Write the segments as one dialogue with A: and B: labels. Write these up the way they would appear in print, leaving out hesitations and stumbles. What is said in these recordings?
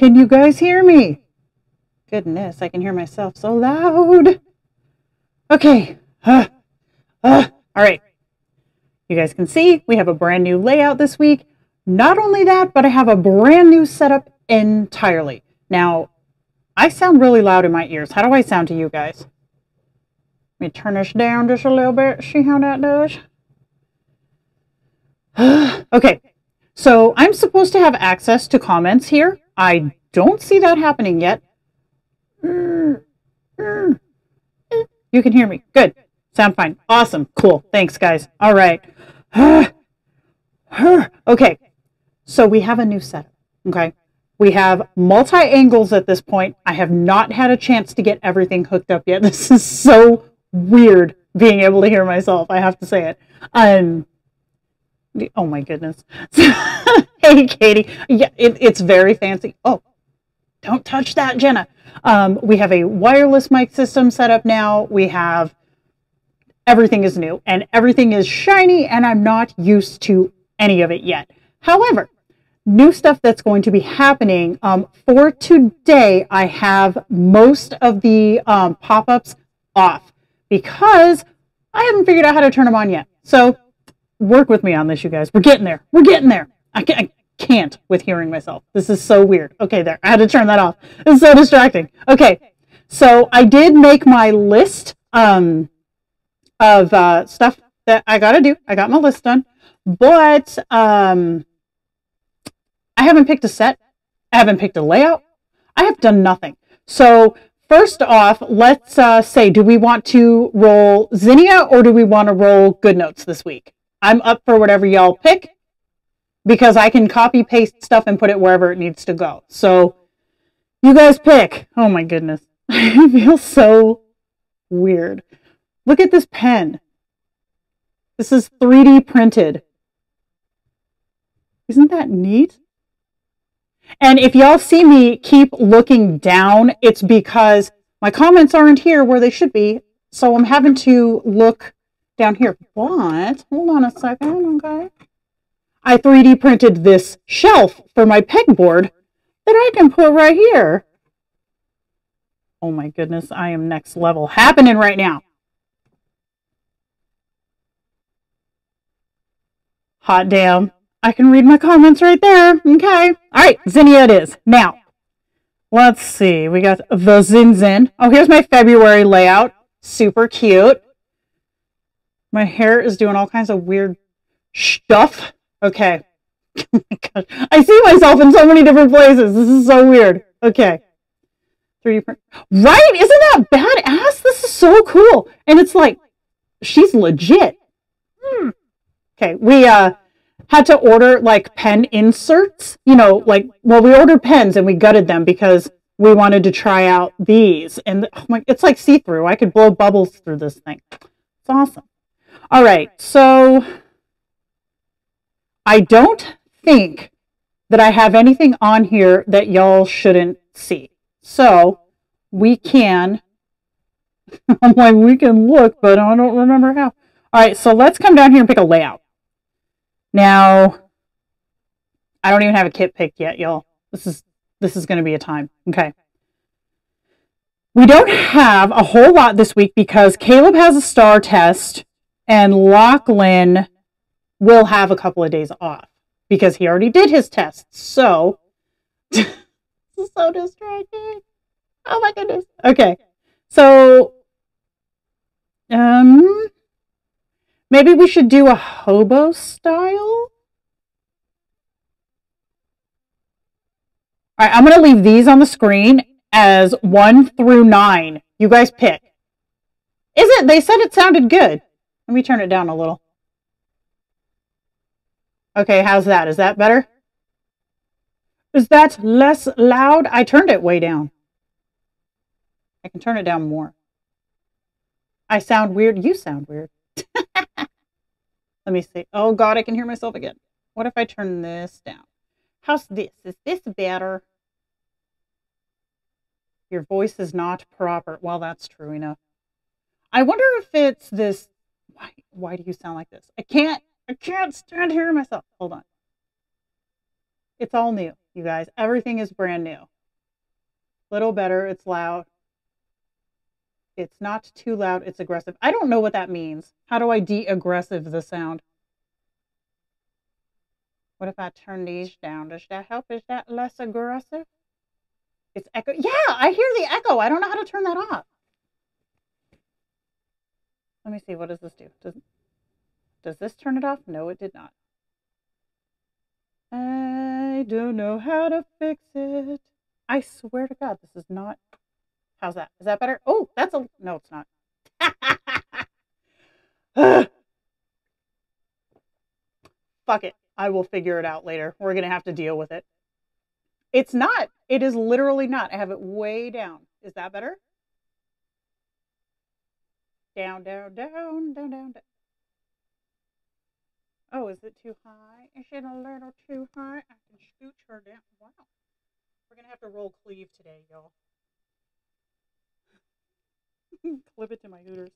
A: Can you guys hear me? Goodness, I can hear myself so loud. Okay. All right. You guys can see we have a brand new layout this week. Not only that, but I have a brand new setup entirely. Now, I sound really loud in my ears. How do I sound to you guys? Let me turn this down just a little bit. See how that does? Okay. So I'm supposed to have access to comments here. I don't see that happening yet. You can hear me. Good. Sound fine. Awesome. Cool. Thanks, guys. All right. Okay. So we have a new setup. Okay. We have multi-angles at this point. I have not had a chance to get everything hooked up yet. This is so weird being able to hear myself. I have to say it. Oh my goodness. Hey, Katie. Yeah, it's very fancy. Oh, don't touch that, Jenna. We have a wireless mic system set up now. We have everything is new and everything is shiny, and I'm not used to any of it yet. However, new stuff that's going to be happening for today. I have most of the pop-ups off because I haven't figured out how to turn them on yet. So work with me on this, you guys. We're getting there. We're getting there. I can't with hearing myself. This is so weird. Okay, there. I had to turn that off. It's so distracting. Okay, so I did make my list of stuff that I got to do. I got my list done. But I haven't picked a set. I haven't picked a layout. I have done nothing. So first off, let's say, do we want to roll Zinnia or do we want to roll Goodnotes this week? I'm up for whatever y'all pick because I can copy paste stuff and put it wherever it needs to go. So you guys pick. Oh my goodness. I feel so weird. Look at this pen. This is 3D printed. Isn't that neat? And if y'all see me keep looking down, it's because my comments aren't here where they should be. So I'm having to look down here. But, hold on a second, okay. I 3D printed this shelf for my pegboard that I can put right here. Oh my goodness, I am next level happening right now. Hot damn. I can read my comments right there. Okay. All right. Zinnia it is. Now, let's see. We got the Zin. Oh, here's my February layout. Super cute. My hair is doing all kinds of weird stuff. Okay. Oh my gosh. I see myself in so many different places. This is so weird. Okay. 3D print. Right? Isn't that badass? This is so cool. And it's like, she's legit. Okay. We, had to order like pen inserts, you know, like, well, we ordered pens and we gutted them because we wanted to try out these. And oh my, it's like see-through. I could blow bubbles through this thing. It's awesome. All right. So I don't think that I have anything on here that y'all shouldn't see. So we can, I'm like, we can look, but I don't remember how. All right. So let's come down here and pick a layout. Now, I don't even have a kit picked yet, y'all. This is going to be a time. Okay. We don't have a whole lot this week because Caleb has a star test and Lachlan will have a couple of days off because he already did his test. So, this is so distracting. Oh my goodness. Okay. So, maybe we should do a hobo style. All right, I'm going to leave these on the screen as 1 through 9. You guys pick. Is it? They said it sounded good. Let me turn it down a little. Okay, how's that? Is that better? Is that less loud? I turned it way down. I can turn it down more. I sound weird. You sound weird. Let me see. Oh, God, I can hear myself again. What if I turn this down? How's this? Is this better? Your voice is not proper. Well, that's true enough. I wonder if it's this. Why do you sound like this? I can't stand hearing myself. Hold on. It's all new, you guys. Everything is brand new. Little better. It's loud. It's not too loud. It's aggressive. I don't know what that means. How do I de-aggressive the sound? What if I turn these down? Does that help? Is that less aggressive? It's echo. Yeah, I hear the echo. I don't know how to turn that off. Let me see. What does this do? Does this turn it off? No, it did not. I don't know how to fix it. I swear to God, this is not. How's that? Is that better? Oh, that's a. No, it's not. Fuck it. I will figure it out later. We're going to have to deal with it. It's not. It is literally not. I have it way down. Is that better? Down, down, down, down, down, down. Oh, is it too high? Is it a little too high? I can scooch her down. Wow. We're going to have to roll cleave today, y'all. Clip it to my hooters.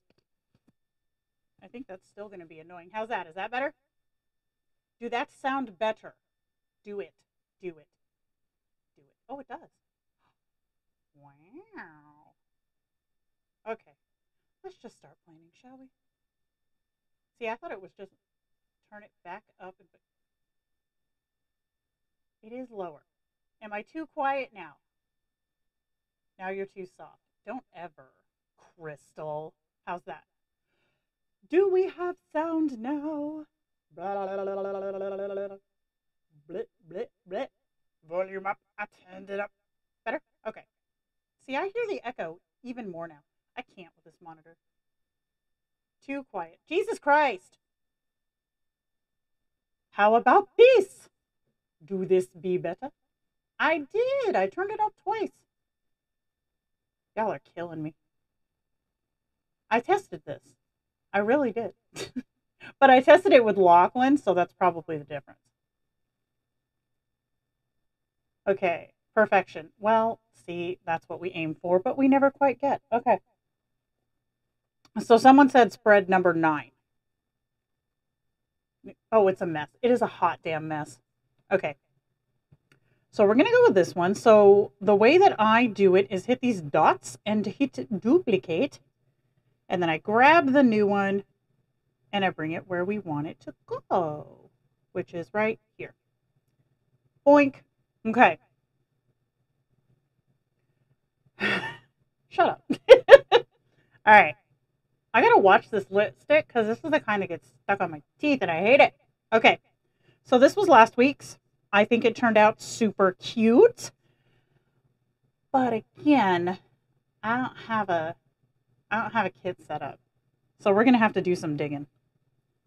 A: I think that's still going to be annoying. How's that? Is that better? Do that sound better? Do it. Do it. Do it. Oh, it does. Wow. Okay. Let's just start planning, shall we? See, I thought it was just turn it back up. It is lower. Am I too quiet now? Now you're too soft. Don't ever. Crystal. How's that? Do we have sound now? Blit, blit, blit. Volume up. I turned it up. Better? Okay. See, I hear the echo even more now. I can't with this monitor. Too quiet. Jesus Christ. How about this? Do this be better? I did. I turned it up twice. Y'all are killing me. I tested this. I really did. But I tested it with Lachlan, so that's probably the difference. Okay, perfection. Well, see, that's what we aim for, but we never quite get. Okay. So someone said spread number 9. Oh, it's a mess. It is a hot damn mess. Okay. So we're going to go with this one. So the way that I do it is hit these dots and hit duplicate. And then I grab the new one and I bring it where we want it to go, which is right here. Boink. Okay. Shut up. All right. I got to watch this lipstick because this is the kind that gets stuck on my teeth and I hate it. Okay. So this was last week's. I think it turned out super cute. But again, I don't have a kit set up. So we're going to have to do some digging.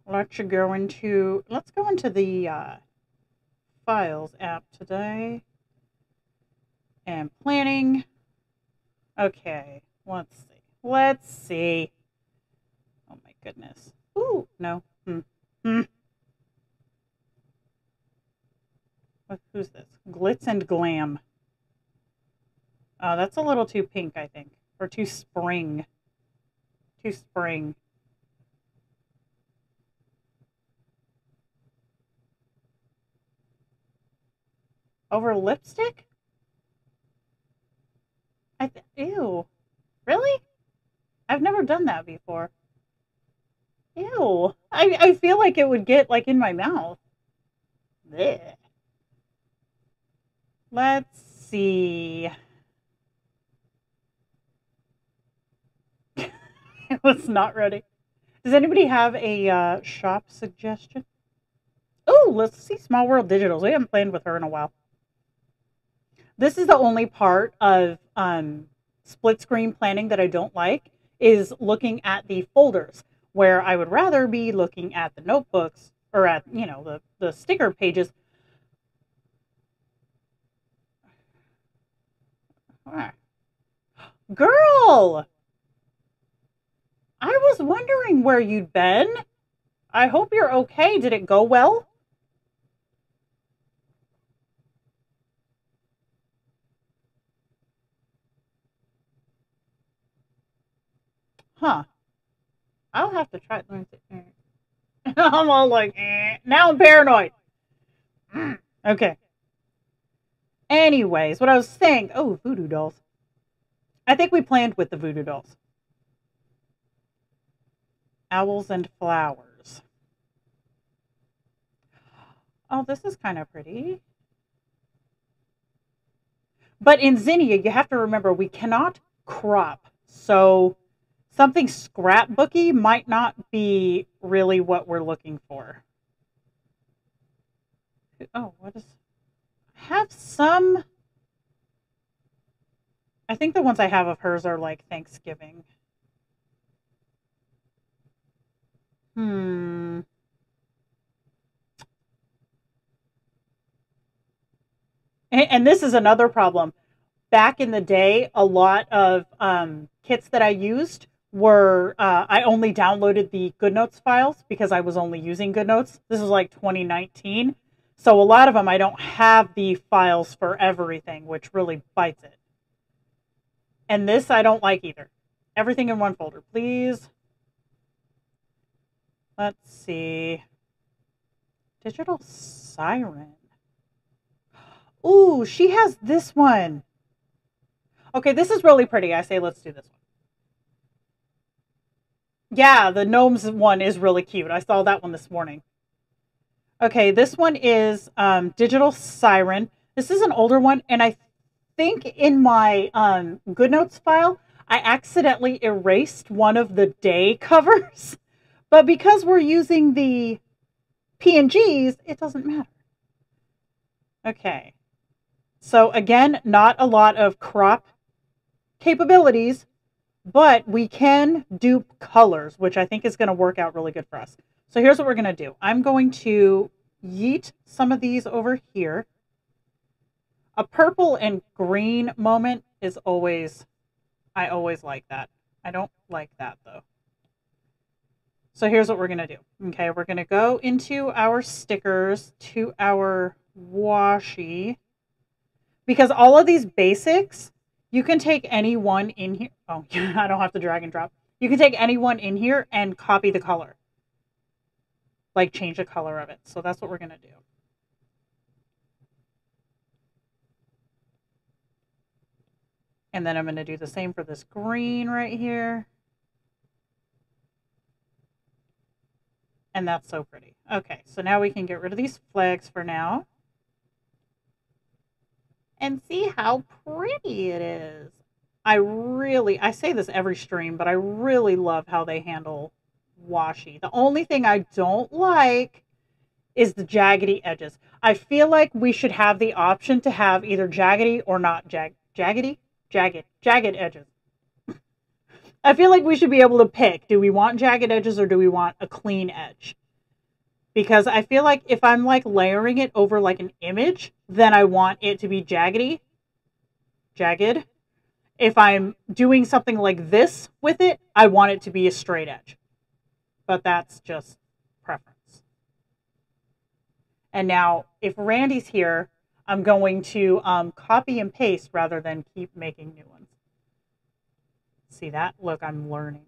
A: Let's go into the Files app today. And planning. Okay, let's see. Let's see. Oh my goodness. Ooh, no. Who's this? Glitz and Glam. Oh, that's a little too pink, I think. Or too spring. Too spring. Over lipstick? Ew. Really? I've never done that before. Ew. I feel like it would get like in my mouth. Blech. Let's see. I was not ready. Does anybody have a shop suggestion? Oh, let's see Small World Digitals. We haven't played with her in a while. This is the only part of split screen planning that I don't like, is looking at the folders, where I would rather be looking at the notebooks or at, you know, the sticker pages. Girl! I was wondering where you'd been. I hope you're okay. Did it go well? Huh. I'll have to try it. I'm all like, now I'm paranoid. Okay. Anyways, what I was saying, oh, Voodoo Dolls. I think we planned with the Voodoo Dolls. Owls and flowers. Oh, this is kind of pretty. But in Zinnia, you have to remember we cannot crop. So something scrapbooky might not be really what we're looking for. Oh, what is... I have some... I think the ones I have of hers are like Thanksgiving. And this is another problem. Back in the day, a lot of kits that I used were, I only downloaded the Goodnotes files because I was only using Goodnotes. This is like 2019. So a lot of them, I don't have the files for everything, which really bites it. And this I don't like either. Everything in one folder, please. Let's see. Digital Siren. Ooh, she has this one. Okay, this is really pretty. I say let's do this one. Yeah, the gnomes one is really cute. I saw that one this morning. Okay, this one is Digital Siren. This is an older one, and I think in my Goodnotes file, I accidentally erased one of the day covers. But because we're using the PNGs, it doesn't matter. Okay. So again, not a lot of crop capabilities, but we can do colors, which I think is going to work out really good for us. So here's what we're going to do. I'm going to yeet some of these over here. A purple and green moment is always, I always like that. I don't like that though. So here's what we're going to do. Okay, we're going to go into our stickers, to our washi, because all of these basics, you can take any one in here. Oh, I don't have to drag and drop. You can take any one in here and copy the color. Like change the color of it. So that's what we're going to do. And then I'm going to do the same for this green right here. And that's so pretty. Okay, so now we can get rid of these flags for now. And see how pretty it is. I say this every stream, but I really love how they handle washi. The only thing I don't like is the jaggedy edges. I feel like we should have the option to have either jaggedy or not jagged edges. I feel like we should be able to pick. Do we want jagged edges or do we want a clean edge? Because I feel like if I'm like layering it over like an image, then I want it to be jagged. If I'm doing something like this with it, I want it to be a straight edge. But that's just preference. And now, if Randy's here, I'm going to copy and paste rather than keep making new ones. See that? Look, I'm learning.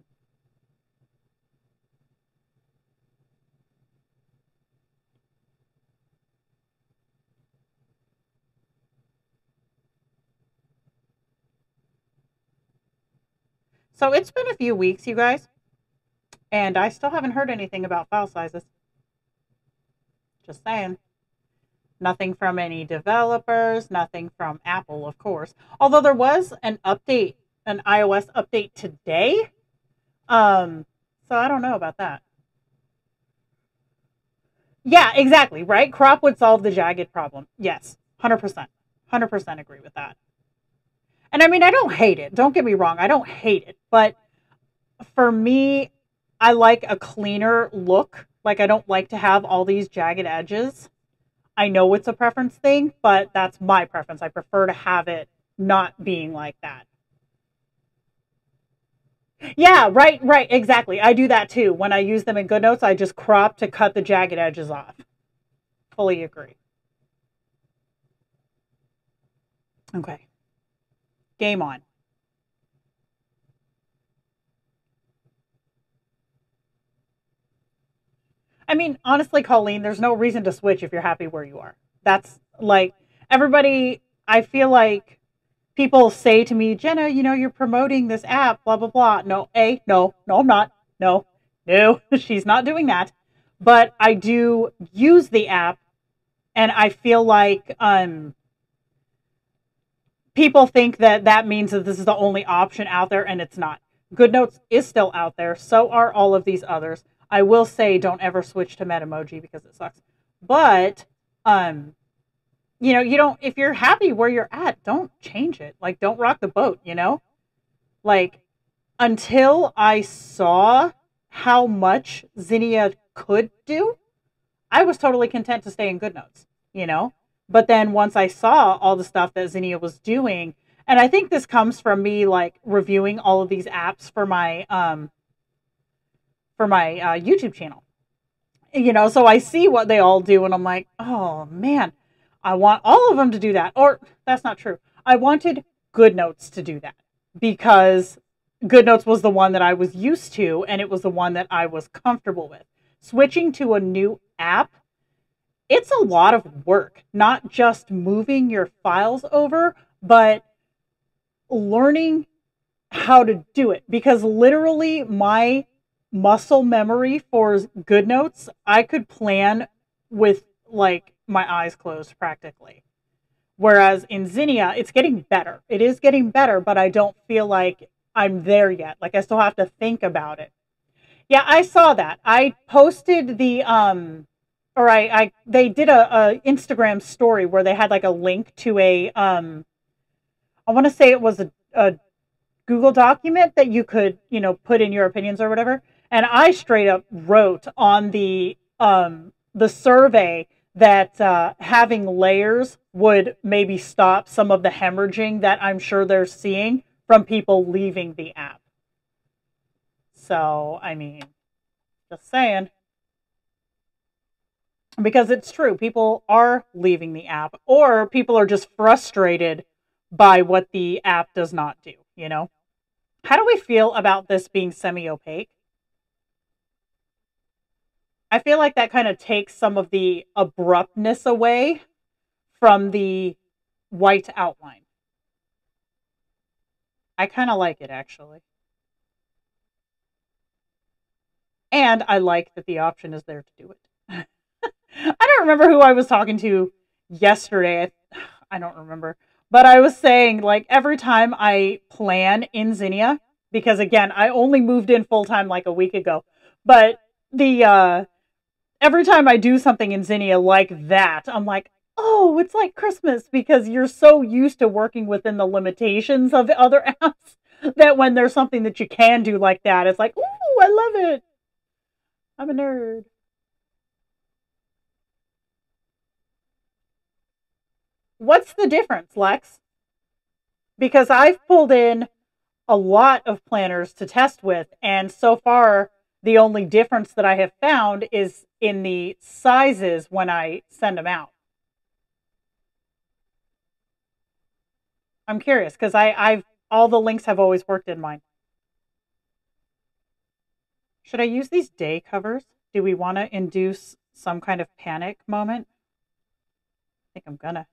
A: So it's been a few weeks, you guys, and I still haven't heard anything about file sizes. Just saying. Nothing from any developers, nothing from Apple, of course. Although there was an update, an iOS update today. So I don't know about that. Yeah, exactly, right? Crop would solve the jagged problem. Yes, 100%. 100% agree with that. And I mean, I don't hate it. Don't get me wrong. I don't hate it. But for me, I like a cleaner look. Like, I don't like to have all these jagged edges. I know it's a preference thing, but that's my preference. I prefer to have it not being like that. Yeah, right, exactly. I do that too. When I use them in Goodnotes, I just crop to cut the jagged edges off. Fully agree. Okay. Game on. I mean, honestly, Colleen, there's no reason to switch if you're happy where you are. That's like everybody, I feel like people say to me, Jenna, you know, you're promoting this app, blah, blah, blah. No, no, I'm not. No, she's not doing that. But I do use the app, and I feel like people think that that means that this is the only option out there, and it's not. Goodnotes is still out there. So are all of these others. I will say don't ever switch to Metamoji because it sucks. But, you know, you don't, if you're happy where you're at, don't change it. Like, don't rock the boat, you know? Like, until I saw how much Zinnia could do, I was totally content to stay in Goodnotes, you know? But then once I saw all the stuff that Zinnia was doing, and I think this comes from me like reviewing all of these apps for my YouTube channel. You know, so I see what they all do and I'm like, "Oh man, I want all of them to do that." Or that's not true. I wanted Goodnotes to do that because Goodnotes was the one that I was used to and it was the one that I was comfortable with. Switching to a new app, it's a lot of work, not just moving your files over, but learning how to do it. Because literally my muscle memory for Goodnotes, I could plan with like my eyes closed practically. Whereas in Zinnia, it's getting better. It is getting better, but I don't feel like I'm there yet. Like I still have to think about it. Yeah, I saw that. I posted the or I they did a Instagram story where they had like a link to a I want to say it was a Google document that you could, you know, put in your opinions or whatever. And I straight up wrote on the survey that having layers would maybe stop some of the hemorrhaging that I'm sure they're seeing from people leaving the app. So, I mean, just saying. Because it's true, people are leaving the app, or people are just frustrated by what the app does not do, you know? How do we feel about this being semi-opaque? I feel like that kind of takes some of the abruptness away from the white outline. I kind of like it, actually. And I like that the option is there to do it. I don't remember who I was talking to yesterday. I don't remember. But I was saying, like, every time I plan in Zinnia, because again, I only moved in full time like a week ago, but the every time I do something in Zinnia like that, I'm like, oh, it's like Christmas because you're so used to working within the limitations of other apps that when there's something that you can do like that, it's like, ooh, I love it. I'm a nerd. What's the difference, Lex? Because I've pulled in a lot of planners to test with, and so far, the only difference that I have found is in the sizes when I send them out. I'm curious because I've all the links have always worked in mine. Should I use these day covers? Do we want to induce some kind of panic moment? I think I'm gonna.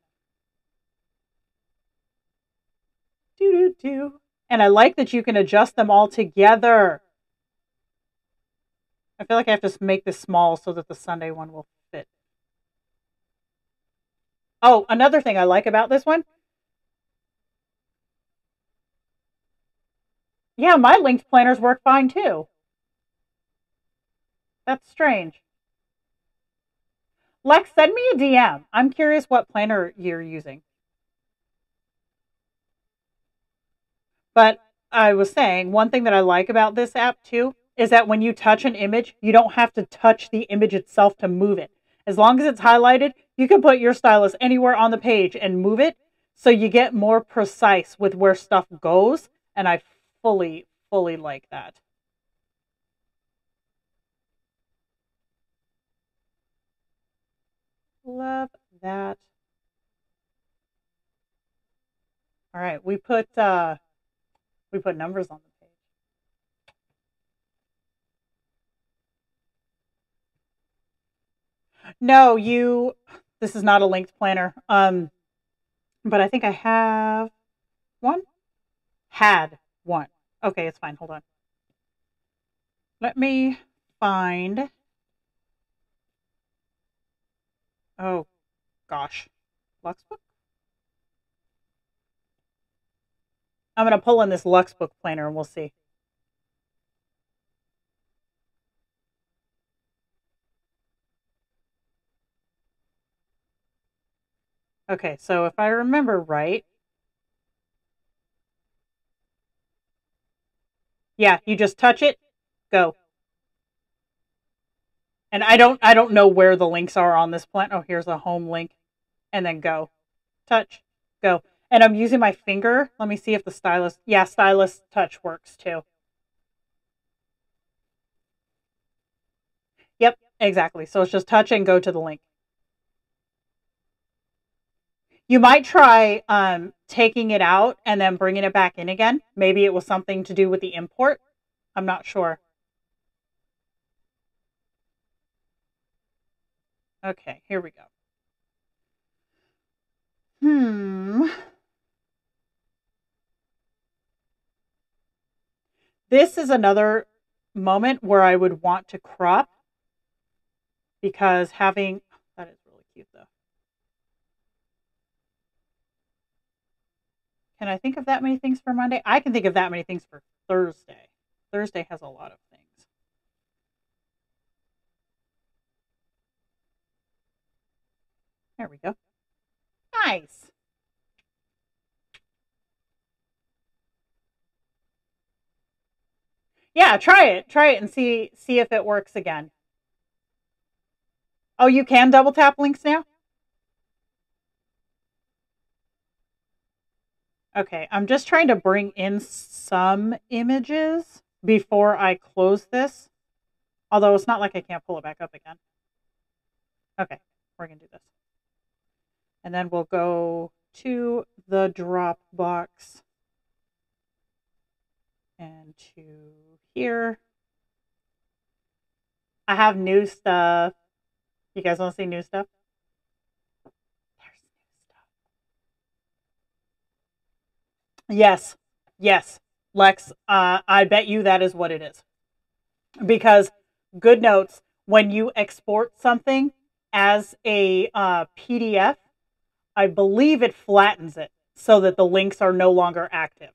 A: Do do do. And I like that you can adjust them all together. I feel like I have to make this small so that the Sunday one will fit. Oh, another thing I like about this one. Yeah, my linked planners work fine too. That's strange. Lex, send me a DM. I'm curious what planner you're using. But I was saying, one thing that I like about this app too is that when you touch an image, you don't have to touch the image itself to move it. As long as it's highlighted, you can put your stylus anywhere on the page and move it so you get more precise with where stuff goes. And I fully like that. Love that. All right, we put numbers on the page. No, this is not a linked planner. But I think I have one? Had one. Okay, it's fine. Hold on. Let me find. Oh, gosh. Luxbook? I'm going to pull in this Luxbook planner and we'll see. Okay, so if I remember right, yeah, you just touch it, go. And I don't know where the links are on this plan. Oh, here's a home link. And then go. Touch, go. And I'm using my finger. Let me see if the stylus. Yeah, stylus touch works too. Yep, exactly. So it's just touch and go to the link. You might try taking it out and then bringing it back in again. Maybe it was something to do with the import. I'm not sure. Okay, here we go. This is another moment where I would want to crop because having, that is really cute though. Can I think of that many things for Monday? I can think of that many things for Thursday. Thursday has a lot of things. There we go. Nice. Yeah, try it. Try it and see if it works again. Oh, you can double tap links now? Okay, I'm just trying to bring in some images before I close this. Although it's not like I can't pull it back up again. Okay, we're going to do this. And then we'll go to the Dropbox and to here. I have new stuff. You guys want to see new stuff? There's new stuff. Yes. Yes. Lex, I bet you that is what it is. Because Goodnotes, when you export something as a PDF, I believe it flattens it so that the links are no longer active.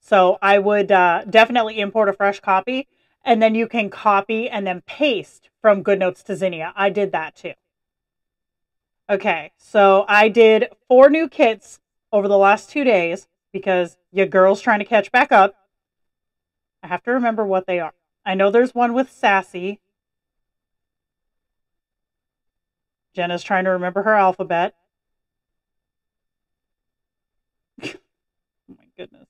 A: So I would definitely import a fresh copy, and then you can copy and then paste from Goodnotes to Zinnia. I did that too. Okay, so I did 4 new kits over the last 2 days because your girl's trying to catch back up. I have to remember what they are. I know there's one with Sassy. Jenna's trying to remember her alphabet. Oh my goodness.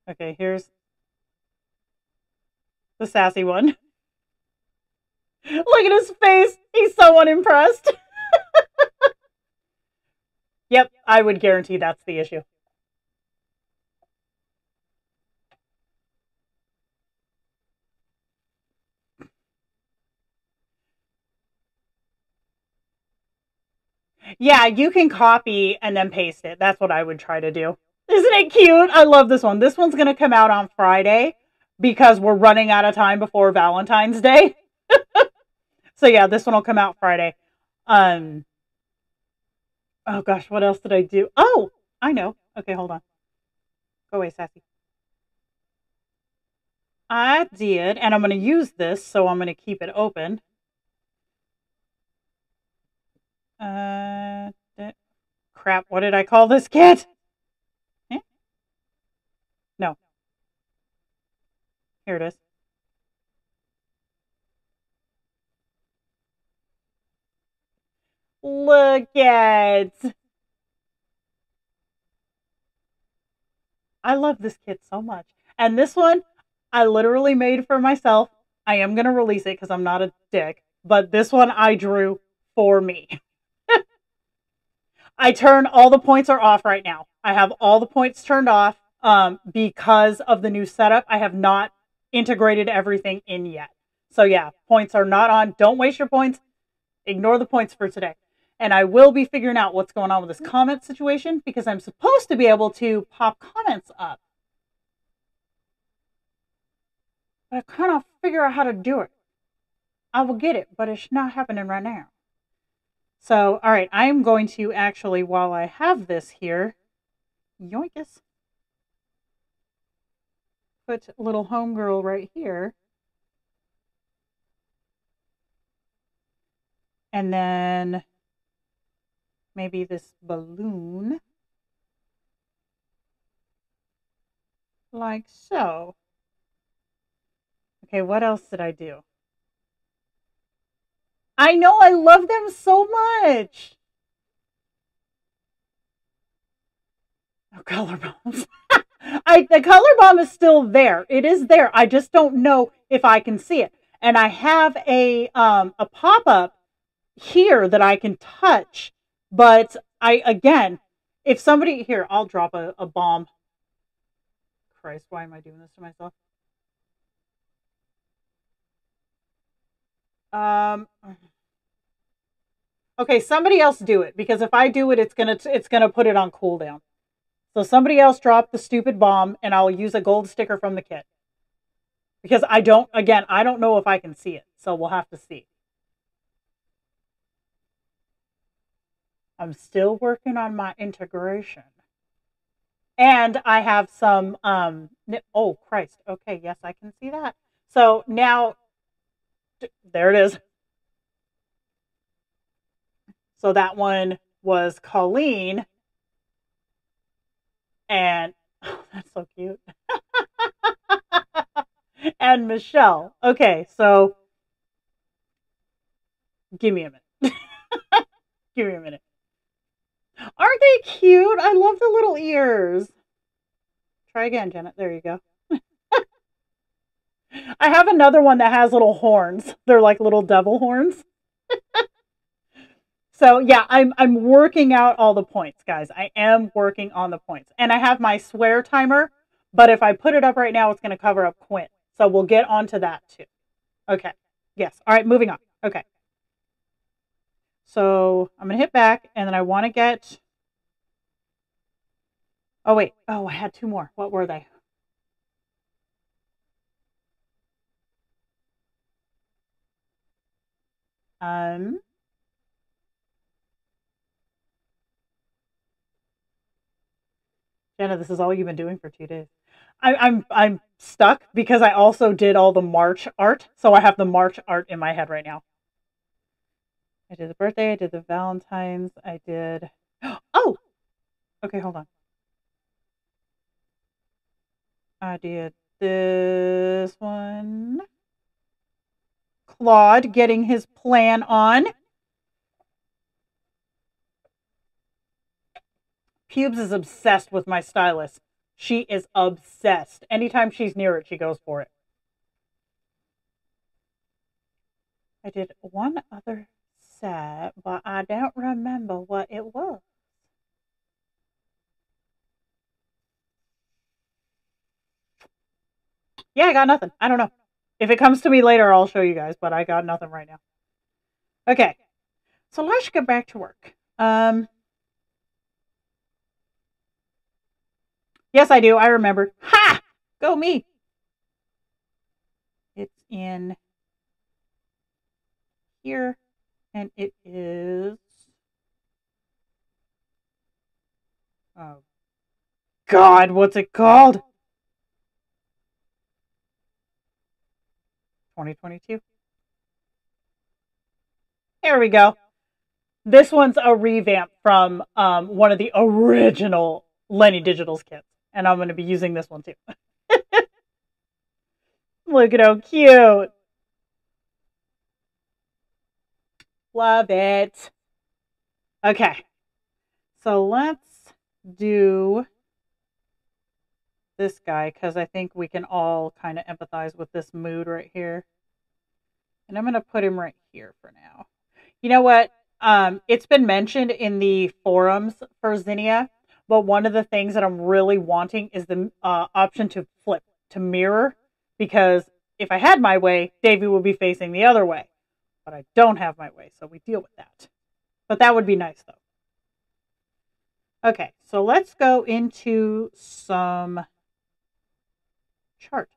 A: Okay, here's the Sassy one. Look at his face. He's so unimpressed. Yep, I would guarantee that's the issue. Yeah, you can copy and then paste it. That's what I would try to do. Isn't it cute? I love this one. This one's going to come out on Friday because we're running out of time before Valentine's Day. So yeah, this one will come out Friday. Oh gosh, what else did I do? Oh, I know. Okay, hold on. Go away, Sassy. I did, and I'm going to use this, so I'm going to keep it open. Crap, what did I call this kit? Eh? No. Here it is. Look at. I love this kit so much. And this one, I literally made for myself. I am going to release it because I'm not a dick. But this one I drew for me. I turn all the points are off right now. I have all the points turned off because of the new setup. I have not integrated everything in yet. So yeah, points are not on. Don't waste your points. Ignore the points for today. And I will be figuring out what's going on with this comment situation because I'm supposed to be able to pop comments up. But I cannot figure out how to do it. I will get it, but it's not happening right now. So, all right, I am going to actually, while I have this here, yoinkus, put little homegirl right here. And then maybe this balloon. Like so. Okay, what else did I do? I know, I love them so much. Oh, color bombs. The color bomb is still there. It is there. I just don't know if I can see it. And I have a pop-up here that I can touch. But again, if somebody here, I'll drop a bomb. Christ, why am I doing this to myself? Okay, somebody else do it, because if I do it, it's gonna put it on cooldown. So somebody else drop the stupid bomb, and I'll use a gold sticker from the kit. Because I don't know if I can see it, so we'll have to see. I'm still working on my integration. And I have some, oh, Christ. Okay, yes, I can see that. So now, there it is. So that one was Colleen. And, oh, that's so cute. And Michelle. Okay, so, give me a minute. Give me a minute. Aren't they cute? I love the little ears. Try again, Janet. There you go. I have another one that has little horns. They're like little devil horns. So yeah, I'm working out all the points, guys. I am working on the points. And I have my swear timer, but if I put it up right now, it's going to cover up Quinn. So we'll get onto that too. Okay. Yes. All right, moving on. Okay. So I'm going to hit back, and then I want to get... Oh, wait. Oh, I had two more. What were they? Jenna, this is all you've been doing for 2 days. I'm stuck because I also did all the March art, so I have the March art in my head right now. I did the birthday, I did the Valentine's, I did... Oh! Okay, hold on. I did this one. Claude getting his plan on. Pubes is obsessed with my stylist. She is obsessed. Anytime she's near it, she goes for it. I did one other set, but I don't remember what it was. Yeah, I got nothing. I don't know. If it comes to me later, I'll show you guys, but I got nothing right now. Okay. So let's get back to work. Yes, I do. I remember. Ha! Go me. It's in here, and it is... Oh, God, what's it called? 2022. There we go. This one's a revamp from one of the original Lenny Digital's kits. And I'm going to be using this one too. Look at how cute. Love it. Okay. So let's do this guy, because I think we can all kind of empathize with this mood right here. And I'm going to put him right here for now. You know what? It's been mentioned in the forums for Zinnia, but one of the things that I'm really wanting is the option to flip, to mirror, because if I had my way, Davey would be facing the other way. But I don't have my way, so we deal with that. But that would be nice, though. Okay, so let's go into some chart.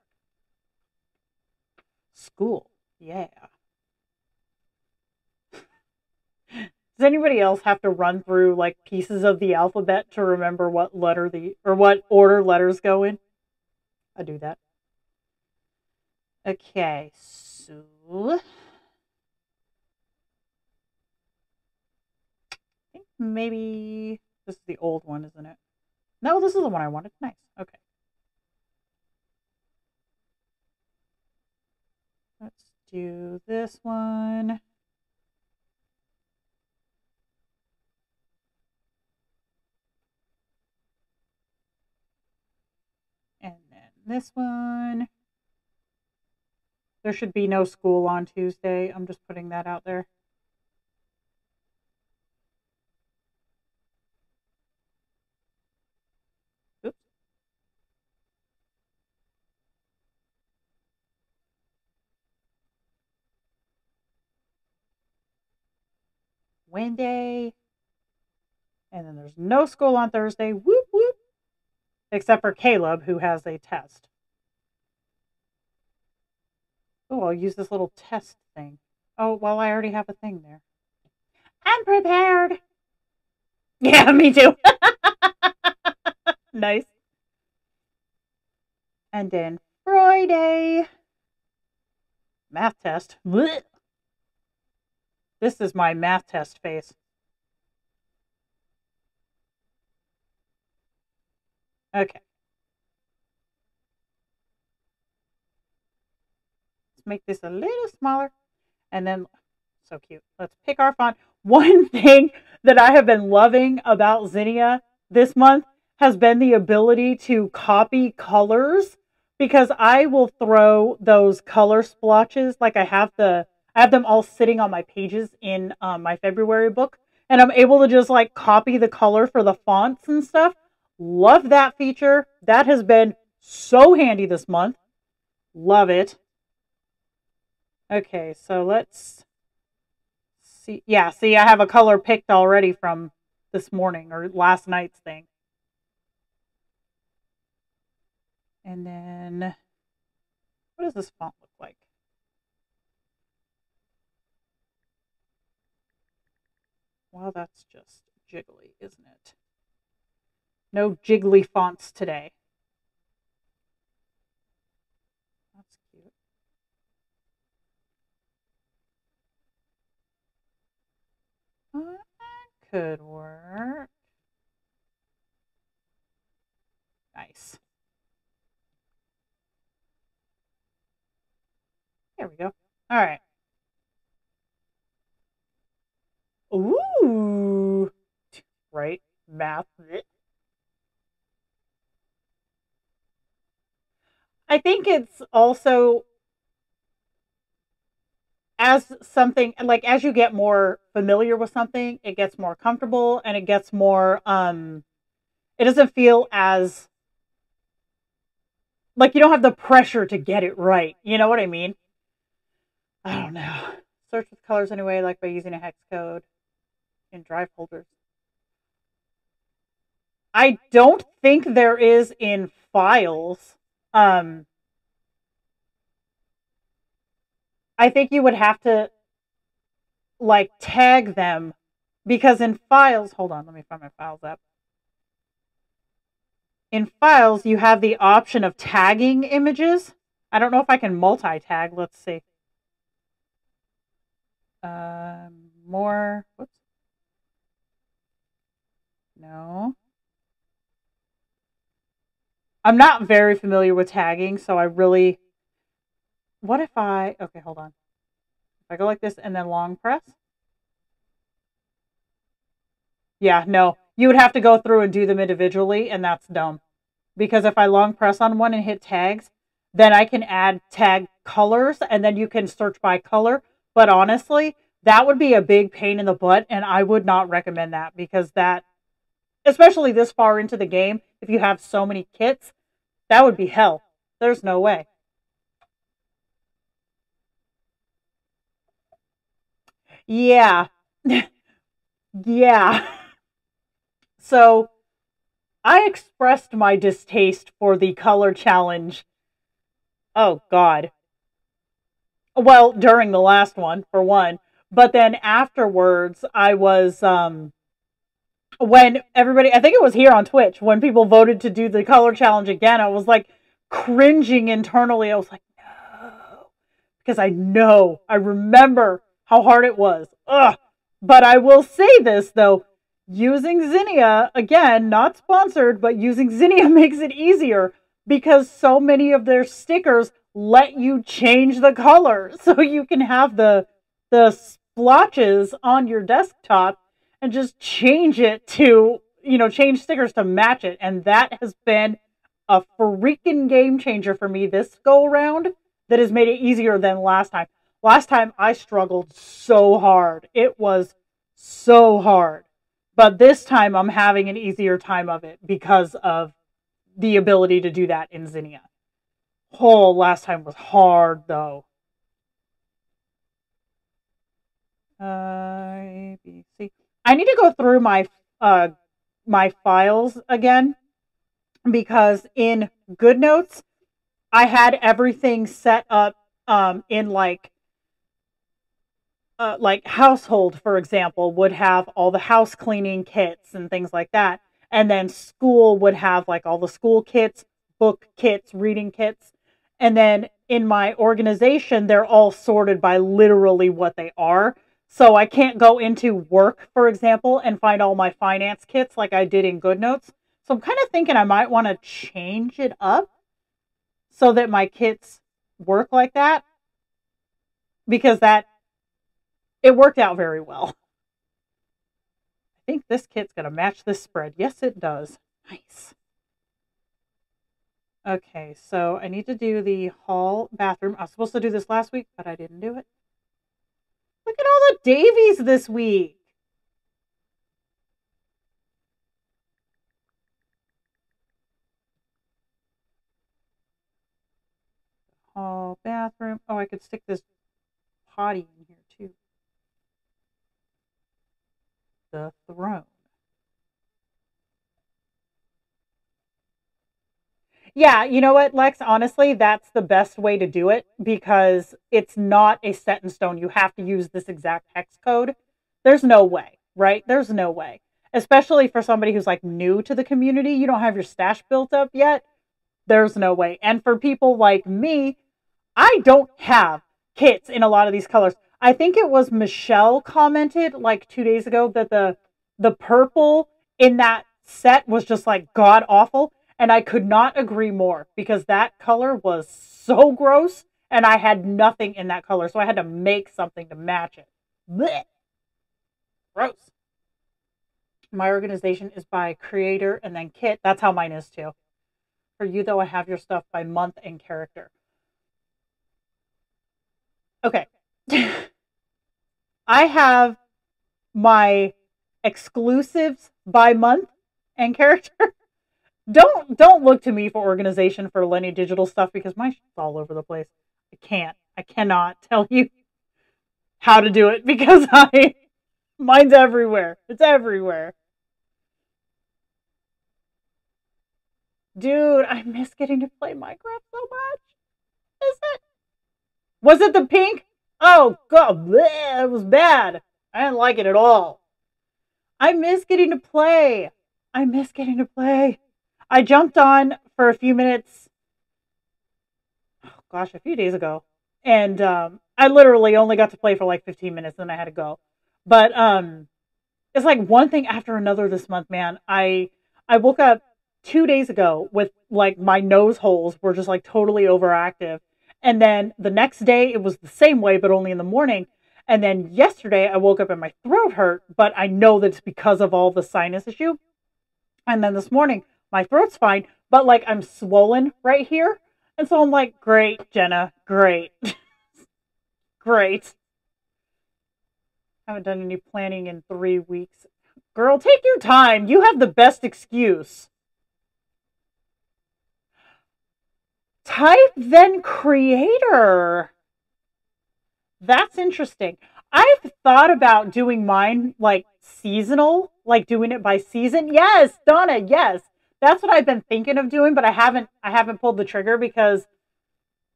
A: School. Yeah. Does anybody else have to run through like pieces of the alphabet to remember what letter what order letters go in? I do that. Okay, so I think maybe this is the old one, isn't it? No, this is the one I wanted. Nice. Okay. Let's do this one. And then this one. There should be no school on Tuesday. I'm just putting that out there. Oops. Wednesday. And then there's no school on Thursday. Whoop, whoop. Except for Caleb, who has a test. Oh, I'll use this little test thing. Oh, well, I already have a thing there. I'm prepared. Yeah, me too. Nice. And then Friday. Math test. Blech. This is my math test face. Okay. Let's make this a little smaller. And then, so cute. Let's pick our font. One thing that I have been loving about Zinnia this month has been the ability to copy colors, because I will throw those color splotches. Like I have them all sitting on my pages in my February book, and I'm able to just like copy the color for the fonts and stuff. Love that feature. That has been so handy this month. Love it. Okay, so let's see. Yeah, see, I have a color picked already from this morning or last night's thing. And then, what does this font look like? Well, that's just jiggly, isn't it? No jiggly fonts today. That's cute. That could work. Nice. There we go. All right. Ooh. Right. Math. I think it's also as something like as you get more familiar with something, it gets more comfortable and it gets more it doesn't feel as like you don't have the pressure to get it right. You know what I mean? I don't know. Search with colors anyway, like by using a hex code in drive folders. I don't think there is in files. I think you would have to like tag them, because in files, hold on, let me find my files up. In files, you have the option of tagging images. I don't know if I can multi-tag. Let's see. More. Whoops. No. I'm not very familiar with tagging, so I really... What if I... Okay, hold on. If I go like this and then long press. Yeah, no. You would have to go through and do them individually, and that's dumb. Because if I long press on one and hit tags, then I can add tag colors, and then you can search by color. But honestly, that would be a big pain in the butt, and I would not recommend that, because that, especially this far into the game, if you have so many kits, that would be hell. There's no way. Yeah. Yeah. So I expressed my distaste for the color challenge. Oh, God. Well, during the last one, for one. But then afterwards, I was, when everybody, I think it was here on Twitch, when people voted to do the color challenge again, I was like cringing internally. I was like, no. Because I remember how hard it was. Ugh. But I will say this, though. Using Zinnia, again, not sponsored, but using Zinnia makes it easier because so many of their stickers let you change the color. So you can have the splotches on your desktop and just change it to, change stickers to match it. And that has been a freaking game changer for me this go around that has made it easier than last time. Last time I struggled so hard. It was so hard. But this time I'm having an easier time of it because of the ability to do that in Zinnia. Oh, last time was hard though. ABC. I need to go through my files again because in Goodnotes I had everything set up in like household, for example, would have all the house cleaning kits and things like that. And then school would have like all the school kits, book kits, reading kits. And then in my organization, they're all sorted by literally what they are. So I can't go into work, for example, and find all my finance kits like I did in Goodnotes. So I'm kind of thinking I might want to change it up so that my kits work like that. Because it worked out very well. I think this kit's going to match this spread. Yes, it does. Nice. Okay, so I need to do the hall bathroom. I was supposed to do this last week, but I didn't do it. Look at all the Davies this week. Hall bathroom. Oh, I could stick this potty in here too. The throne. Yeah, you know what, Lex? Honestly, that's the best way to do it because it's not a set in stone. You have to use this exact hex code. There's no way, right? There's no way. Especially for somebody who's like new to the community, you don't have your stash built up yet. There's no way. And for people like me, I don't have kits in a lot of these colors. I think it was Michelle commented like 2 days ago that the purple in that set was just like god awful. And I could not agree more because that color was so gross and I had nothing in that color. So I had to make something to match it. Blech. Gross. My organization is by creator and then kit. That's how mine is too. For you, though, I have your stuff by month and character. Okay. I have my exclusives by month and character. Don't look to me for organization for Lenny Digital stuff because my shit's all over the place. I cannot tell you how to do it because mine's everywhere. It's everywhere. Dude, I miss getting to play Minecraft so much. Is it? Was it the pink? Oh god, bleh, it was bad. I didn't like it at all. I miss getting to play. I miss getting to play. I jumped on for a few minutes. Oh gosh, a few days ago. And I literally only got to play for like 15 minutes and I had to go. But it's like one thing after another this month, man. I woke up 2 days ago with like my nose holes were just like totally overactive. And then the next day it was the same way, but only in the morning. And then yesterday I woke up and my throat hurt, but I know that it's because of all the sinus issue. And then this morning my throat's fine, but like I'm swollen right here. And so I'm like, great, Jenna, great. Great. Haven't done any planning in 3 weeks. Girl, take your time. You have the best excuse. Type then creator. That's interesting. I've thought about doing mine like seasonal, like doing it by season. Yes, Donna, yes. That's what I've been thinking of doing, but I haven't pulled the trigger because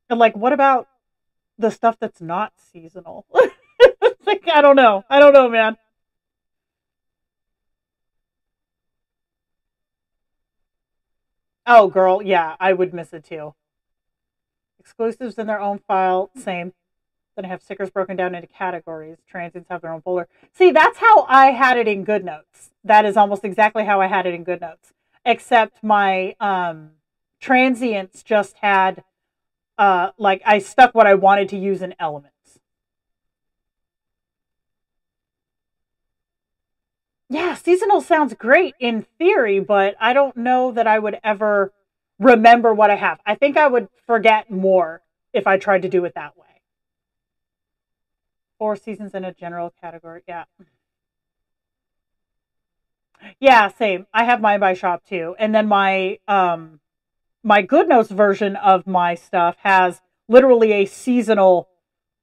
A: like what about the stuff that's not seasonal? It's like I don't know. I don't know, man. Oh, girl, yeah, I would miss it too. Exclusives in their own file, same. Then I have stickers broken down into categories. Transients have their own folder. See, that's how I had it in Goodnotes. That is almost exactly how I had it in Goodnotes. Except my transients just had like I stuck what I wanted to use in elements. Yeah, seasonal sounds great in theory, but I don't know that I would ever remember what I have. I think I would forget more if I tried to do it that way. 4 seasons in a general category. Yeah. Yeah, same. I have mine by shop too. And then my Goodnotes version of my stuff has literally a seasonal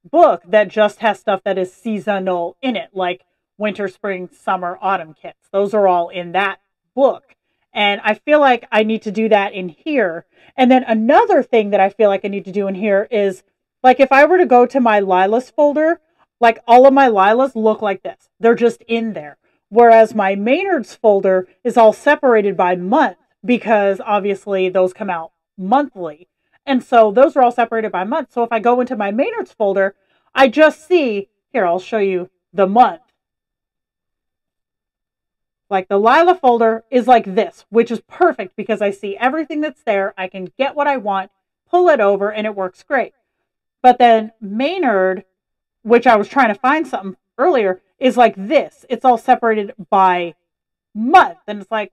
A: book that just has stuff that is seasonal in it, like winter, spring, summer, autumn kits. Those are all in that book. And I feel like I need to do that in here. And then another thing that I feel like I need to do in here is like if I were to go to my Lilas folder, like all of my Lilas look like this. They're just in there. Whereas my Maynard's folder is all separated by month because obviously those come out monthly. And so those are all separated by month. So if I go into my Maynard's folder, I just see, here, I'll show you the month. Like the Lila folder is like this, which is perfect because I see everything that's there. I can get what I want, pull it over, and it works great. But then Maynard, which I was trying to find something earlier, is like this. It's all separated by month. And it's like,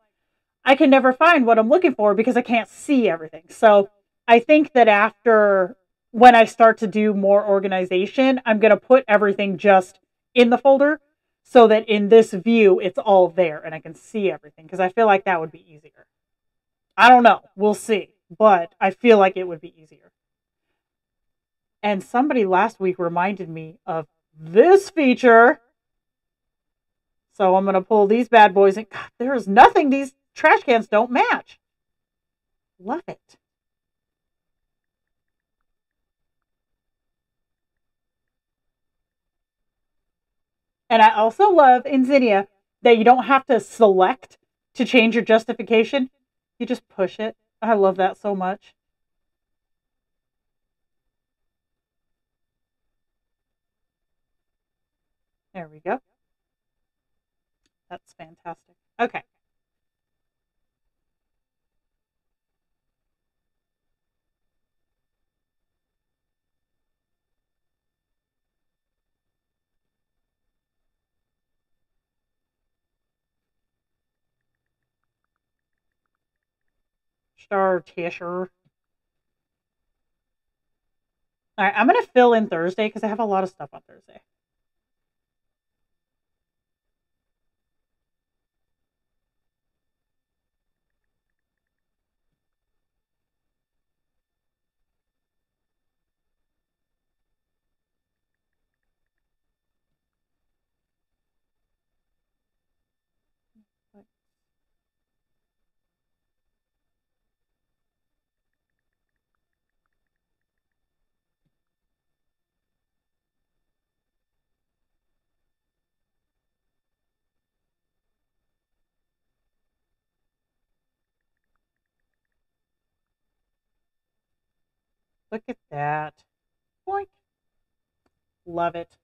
A: I can never find what I'm looking for because I can't see everything. So I think that after when I start to do more organization, I'm going to put everything just in the folder so that in this view, it's all there and I can see everything because I feel like that would be easier. I don't know. We'll see. But I feel like it would be easier. And somebody last week reminded me of this feature. So I'm going to pull these bad boys and God, there is nothing. These trash cans don't match. Love it. And I also love in Zinnia that you don't have to select to change your justification. You just push it. I love that so much. There we go. That's fantastic. Okay. Star Tisher. All right, I'm going to fill in Thursday because I have a lot of stuff on Thursday. Look at that. Boink. Love it.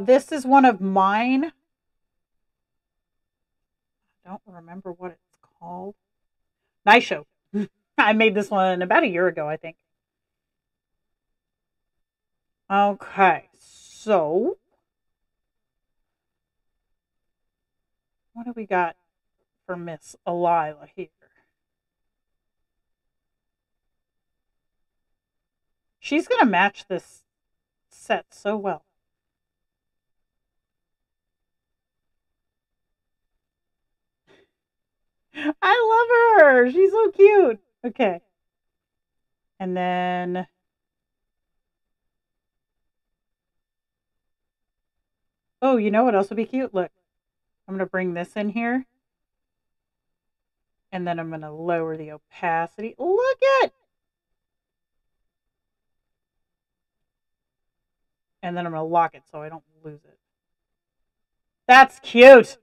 A: This is one of mine. I don't remember what it's called. Nice show. I made this one about a year ago, I think. Okay, so what do we got for Miss Alila here? She's going to match this set so well. I love her. She's so cute. Okay. And then, oh, you know what else would be cute? Look, I'm going to bring this in here. And then I'm going to lower the opacity. Look at. And then I'm going to lock it so I don't lose it. That's cute.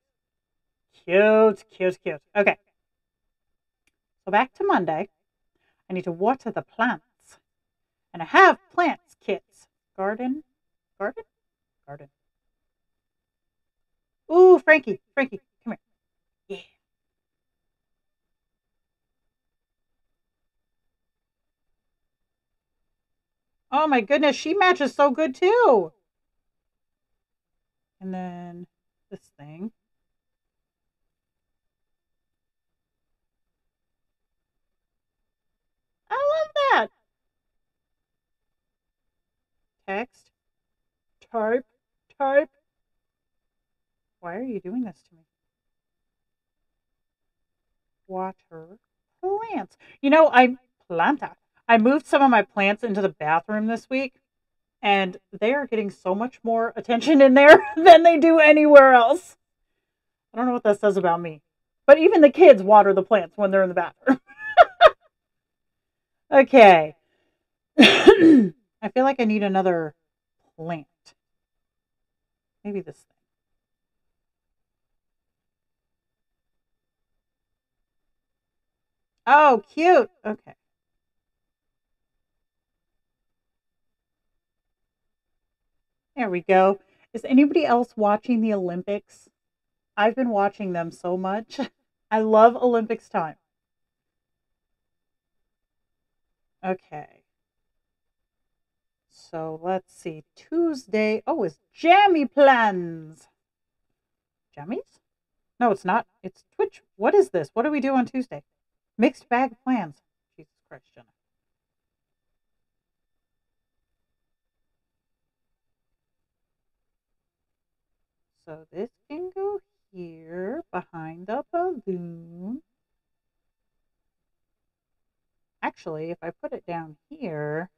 A: Cute, cute, cute. Okay. So back to Monday. I need to water the plants. And I have plants kits. Garden. Garden? Garden. Ooh, Frankie. Frankie, come here. Yeah. Oh my goodness, she matches so good too. And then this thing. I love that. Text. Type. Type. Why are you doing this to me? Water plants. You know, I moved some of my plants into the bathroom this week, and they are getting so much more attention in there than they do anywhere else. I don't know what that says about me. But even the kids water the plants when they're in the bathroom. Okay. I feel like I need another plant. Maybe this thing. Oh, cute. Okay. There we go. Is anybody else watching the Olympics? I've been watching them so much. I love Olympics time. Okay. So let's see. Tuesday. Oh, it's jammy plans. Jammies? No, it's not. It's Twitch. What is this? What do we do on Tuesday? Mixed bag plans. Jesus Christ, Jenna. So this can go here behind the balloon. Actually, if I put it down here,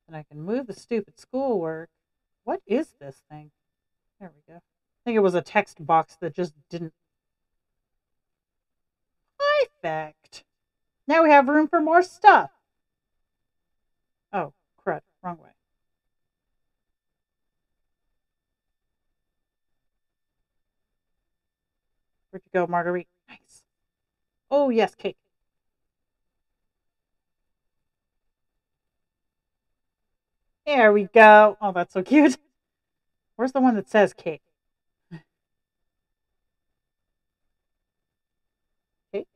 A: then I can move the stupid schoolwork. What is this thing? There we go. I think it was a text box that just didn't. Perfect. Now we have room for more stuff. Oh, crud. Wrong way. Where'd you go, Marguerite? Nice. Oh, yes, cake. There we go. Oh, that's so cute. Where's the one that says cake? Cake?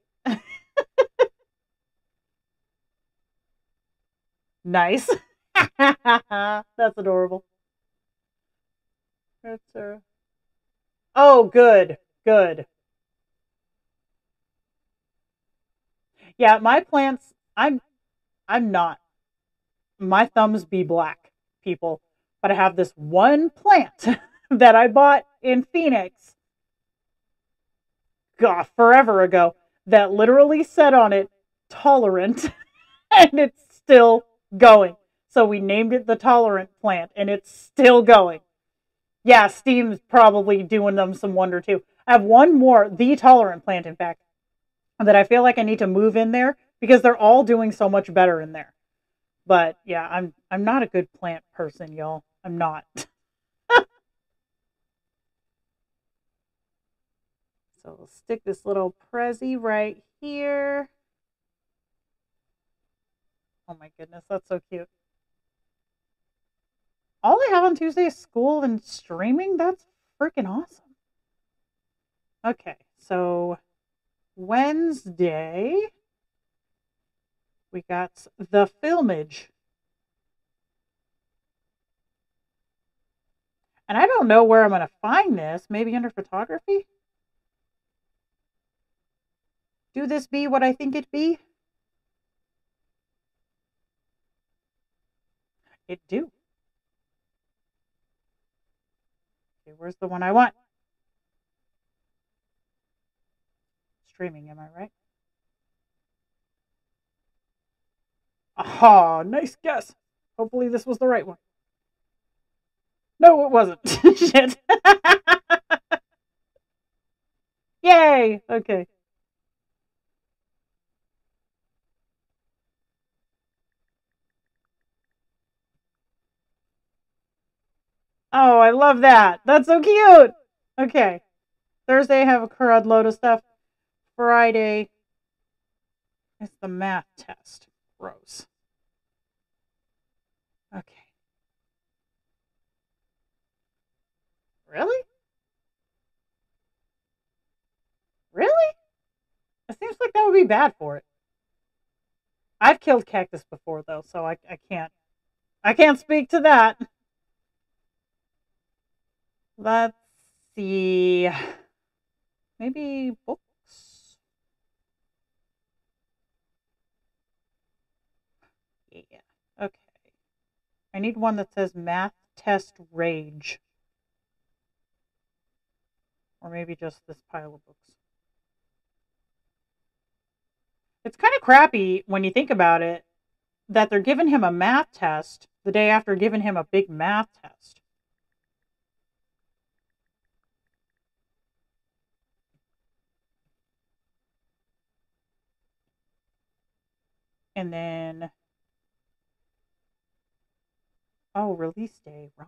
A: Nice. That's adorable. That's Oh, good. Good. Yeah, my plants, I'm not. My thumbs be black, people. But I have this one plant that I bought in Phoenix, God, forever ago, that literally said on it tolerant, and it's still going. So we named it the tolerant plant, and it's still going. Yeah, Steam's probably doing them some wonder too. I have one more, the tolerant plant, in fact, that I feel like I need to move in there because they're all doing so much better in there. But yeah, I'm not a good plant person, y'all. I'm not. So we'll stick this little Prezi right here. Oh my goodness, that's so cute. All I have on Tuesday is school and streaming. That's freaking awesome. Okay, so Wednesday, we got the filmage. And I don't know where I'm going to find this. Maybe under photography? Do this be what I think it be? It do. Okay, where's the one I want? streaming, am I right? Aha, nice guess. Hopefully this was the right one. No, it wasn't. Shit. Yay! Okay. Oh, I love that. That's so cute. Okay. Thursday, I have a crud load of stuff. Friday is the math test. Gross. Okay. Really? Really? It seems like that would be bad for it. I've killed cactus before though, so I can't speak to that. Let's see. Maybe books. Yeah. Okay. I need one that says math test rage. Or maybe just this pile of books. It's kind of crappy when you think about it that they're giving him a math test the day after giving him a big math test. And then, oh, release day, right.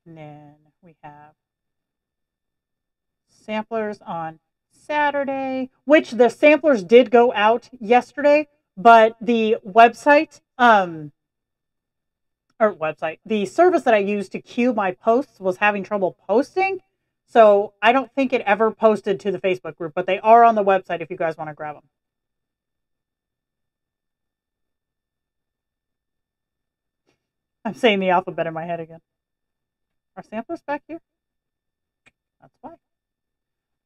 A: And then we have samplers on Saturday, which the samplers did go out yesterday, but the website, the service that I used to queue my posts was having trouble posting. So I don't think it ever posted to the Facebook group, but they are on the website if you guys want to grab them. I'm saying the alphabet in my head again. Are samplers back here? That's why. I'm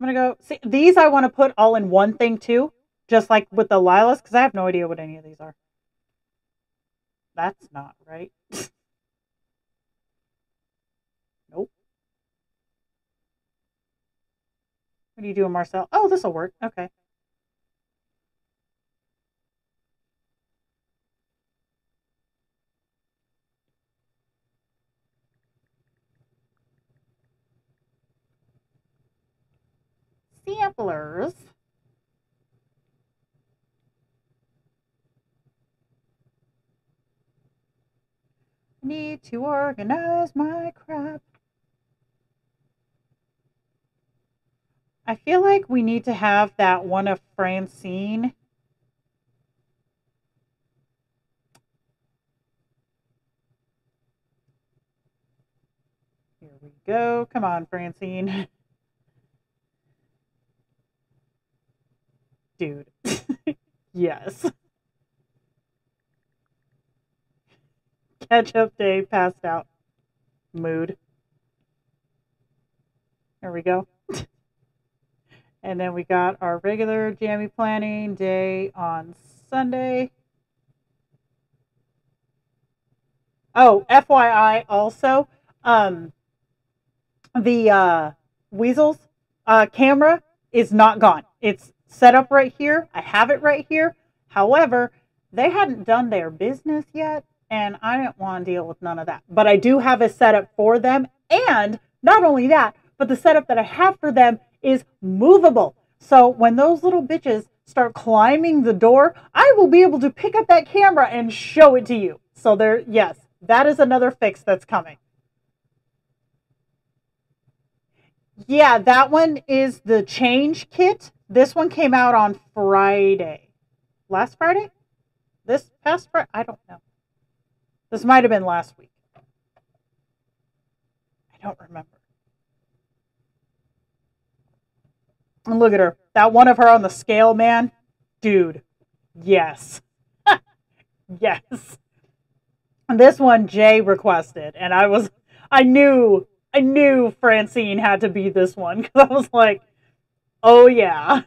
A: going to go, see, these I want to put all in one thing too, just like with the lilas, because I have no idea what any of these are. That's not right. Nope. What are you doing, Marcel? Oh, this will work. Okay. Samplers. Need to organize my crap. I feel like we need to have that one of Francine. Here we go. Come on, Francine. Dude. Yes. Catch-up day, passed out. Mood. There we go. And then we got our regular jammy planning day on Sunday. Oh, FYI also, the weasels camera is not gone. It's set up right here. I have it right here. However, they hadn't done their business yet, and I didn't want to deal with none of that. But I do have a setup for them, and not only that, but the setup that I have for them is movable. So when those little bitches start climbing the door, I will be able to pick up that camera and show it to you. So there, yes, that is another fix that's coming. Yeah, that one is the change kit. This one came out on Friday. Last Friday? This past Friday? I don't know. This might have been last week. I don't remember. And look at her. That one of her on the scale, man. Dude. Yes. Yes. This one Jay requested, and I knew Francine had to be this one because I was like, oh yeah.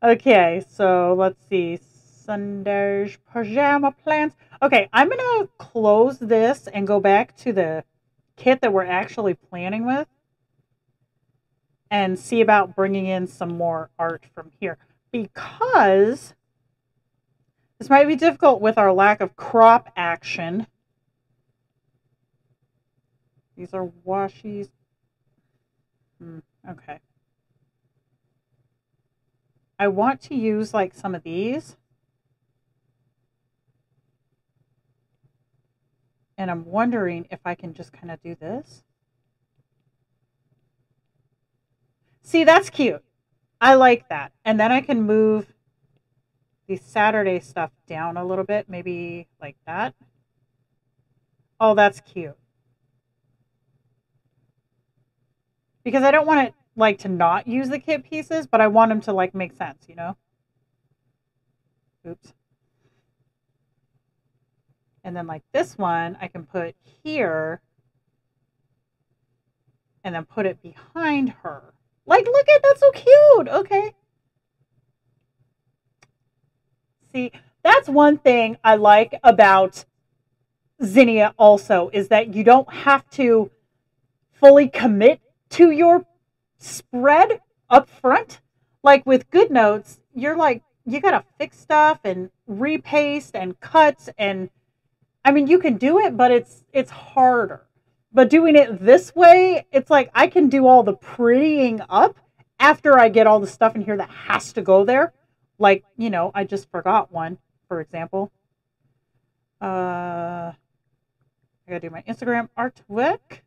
A: Okay, so let's see. Sunday's pajama plans. Okay, I'm gonna close this and go back to the kit that we're actually planning with and see about bringing in some more art from here, because this might be difficult with our lack of crop action. These are washies. Okay. I want to use like some of these. And I'm wondering if I can just kind of do this. See, that's cute. I like that. And then I can move the Saturday stuff down a little bit, maybe like that. Oh, that's cute. Because I don't want it like to not use the kit pieces, but I want them to like make sense, you know? Oops. And then like this one, I can put here and then put it behind her. Like, look at, that's so cute. Okay. See, that's one thing I like about Zinnia also, is that you don't have to fully commit to your spread up front. Like with Goodnotes, you're like, you gotta fix stuff and repaste and cut, and I mean, you can do it, but it's harder. But doing it this way, it's like I can do all the prettying up after I get all the stuff in here that has to go there. Like, you know, I just forgot one, for example. I gotta do my Instagram artwork.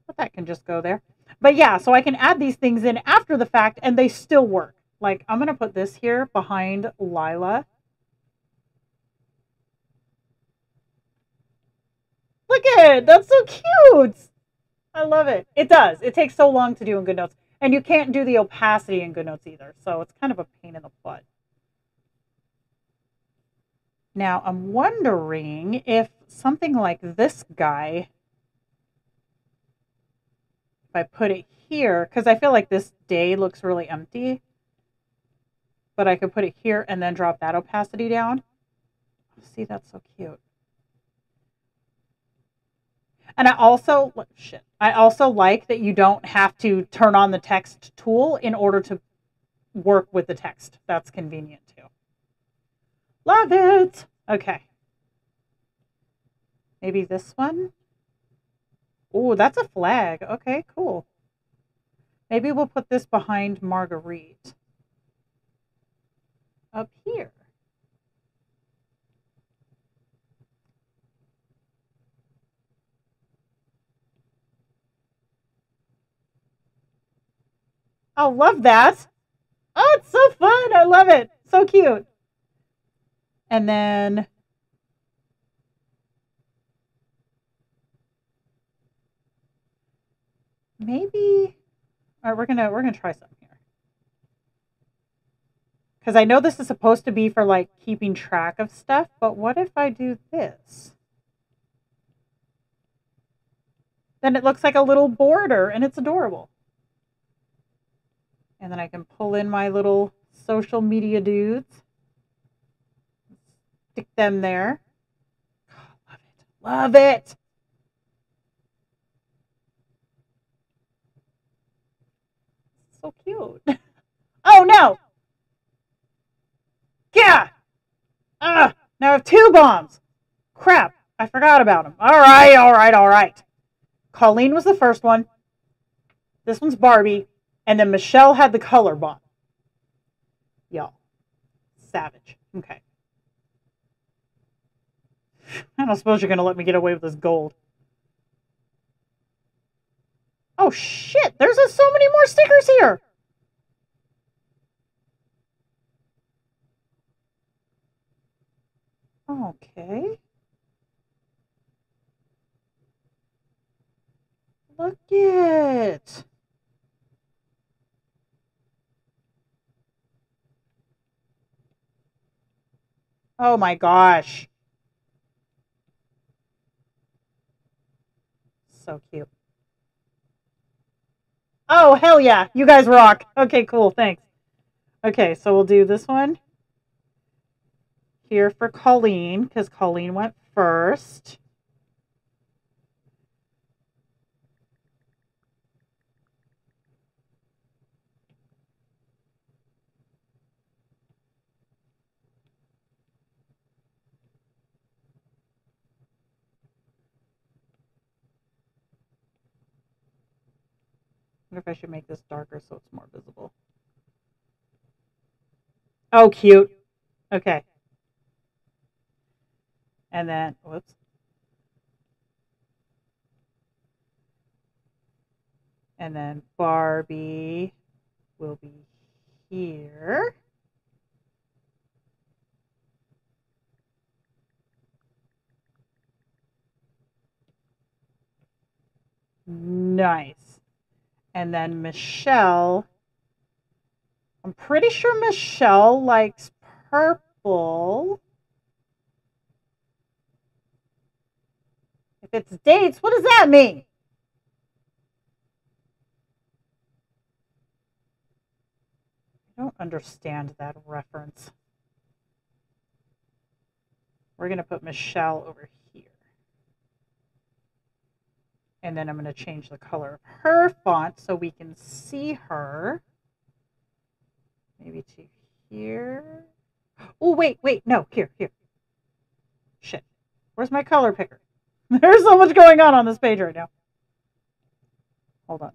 A: But that can just go there. But yeah, so I can add these things in after the fact and they still work. Like, I'm gonna put this here behind Lila. Look at it, that's so cute. I love it. It does. It takes so long to do in Goodnotes. And you can't do the opacity in Goodnotes either. So it's kind of a pain in the butt. Now, I'm wondering if something like this guy, if I put it here, because I feel like this day looks really empty, but I could put it here and then drop that opacity down. See, that's so cute. And I also like that you don't have to turn on the text tool in order to work with the text. That's convenient too. Love it. Okay. Maybe this one. Oh, that's a flag. Okay, cool. Maybe we'll put this behind Marguerite. Up here. Oh, love that. Oh, it's so fun. I love it. So cute. And then maybe, all right, we're gonna try something here. Because I know this is supposed to be for like keeping track of stuff, but what if I do this? Then it looks like a little border and it's adorable. And then I can pull in my little social media dudes. Stick them there. Oh, love it. Love it. So cute. Oh no. Yeah. Now I have 2 bombs. Crap. I forgot about them. All right, all right, all right. Colleen was the first one. This one's Barbie. And then Michelle had the color bomb. Y'all. Savage. Okay. I don't suppose you're going to let me get away with this gold. Oh, shit. There's so many more stickers here. Okay. Look it. Oh my gosh. So cute. Oh, hell yeah. You guys rock. Okay, cool. Thanks. Okay, so we'll do this one here for Colleen, because Colleen went first. I wonder if I should make this darker so it's more visible. Oh, cute. Okay. And then, whoops. And then Barbie will be here. Nice. And then Michelle. I'm pretty sure Michelle likes purple. If it's dates, what does that mean? I don't understand that reference. We're going to put Michelle over here. And then I'm going to change the color of her font so we can see her. Maybe to here. Oh, wait. No, here. Shit. Where's my color picker? There's so much going on this page right now. Hold on.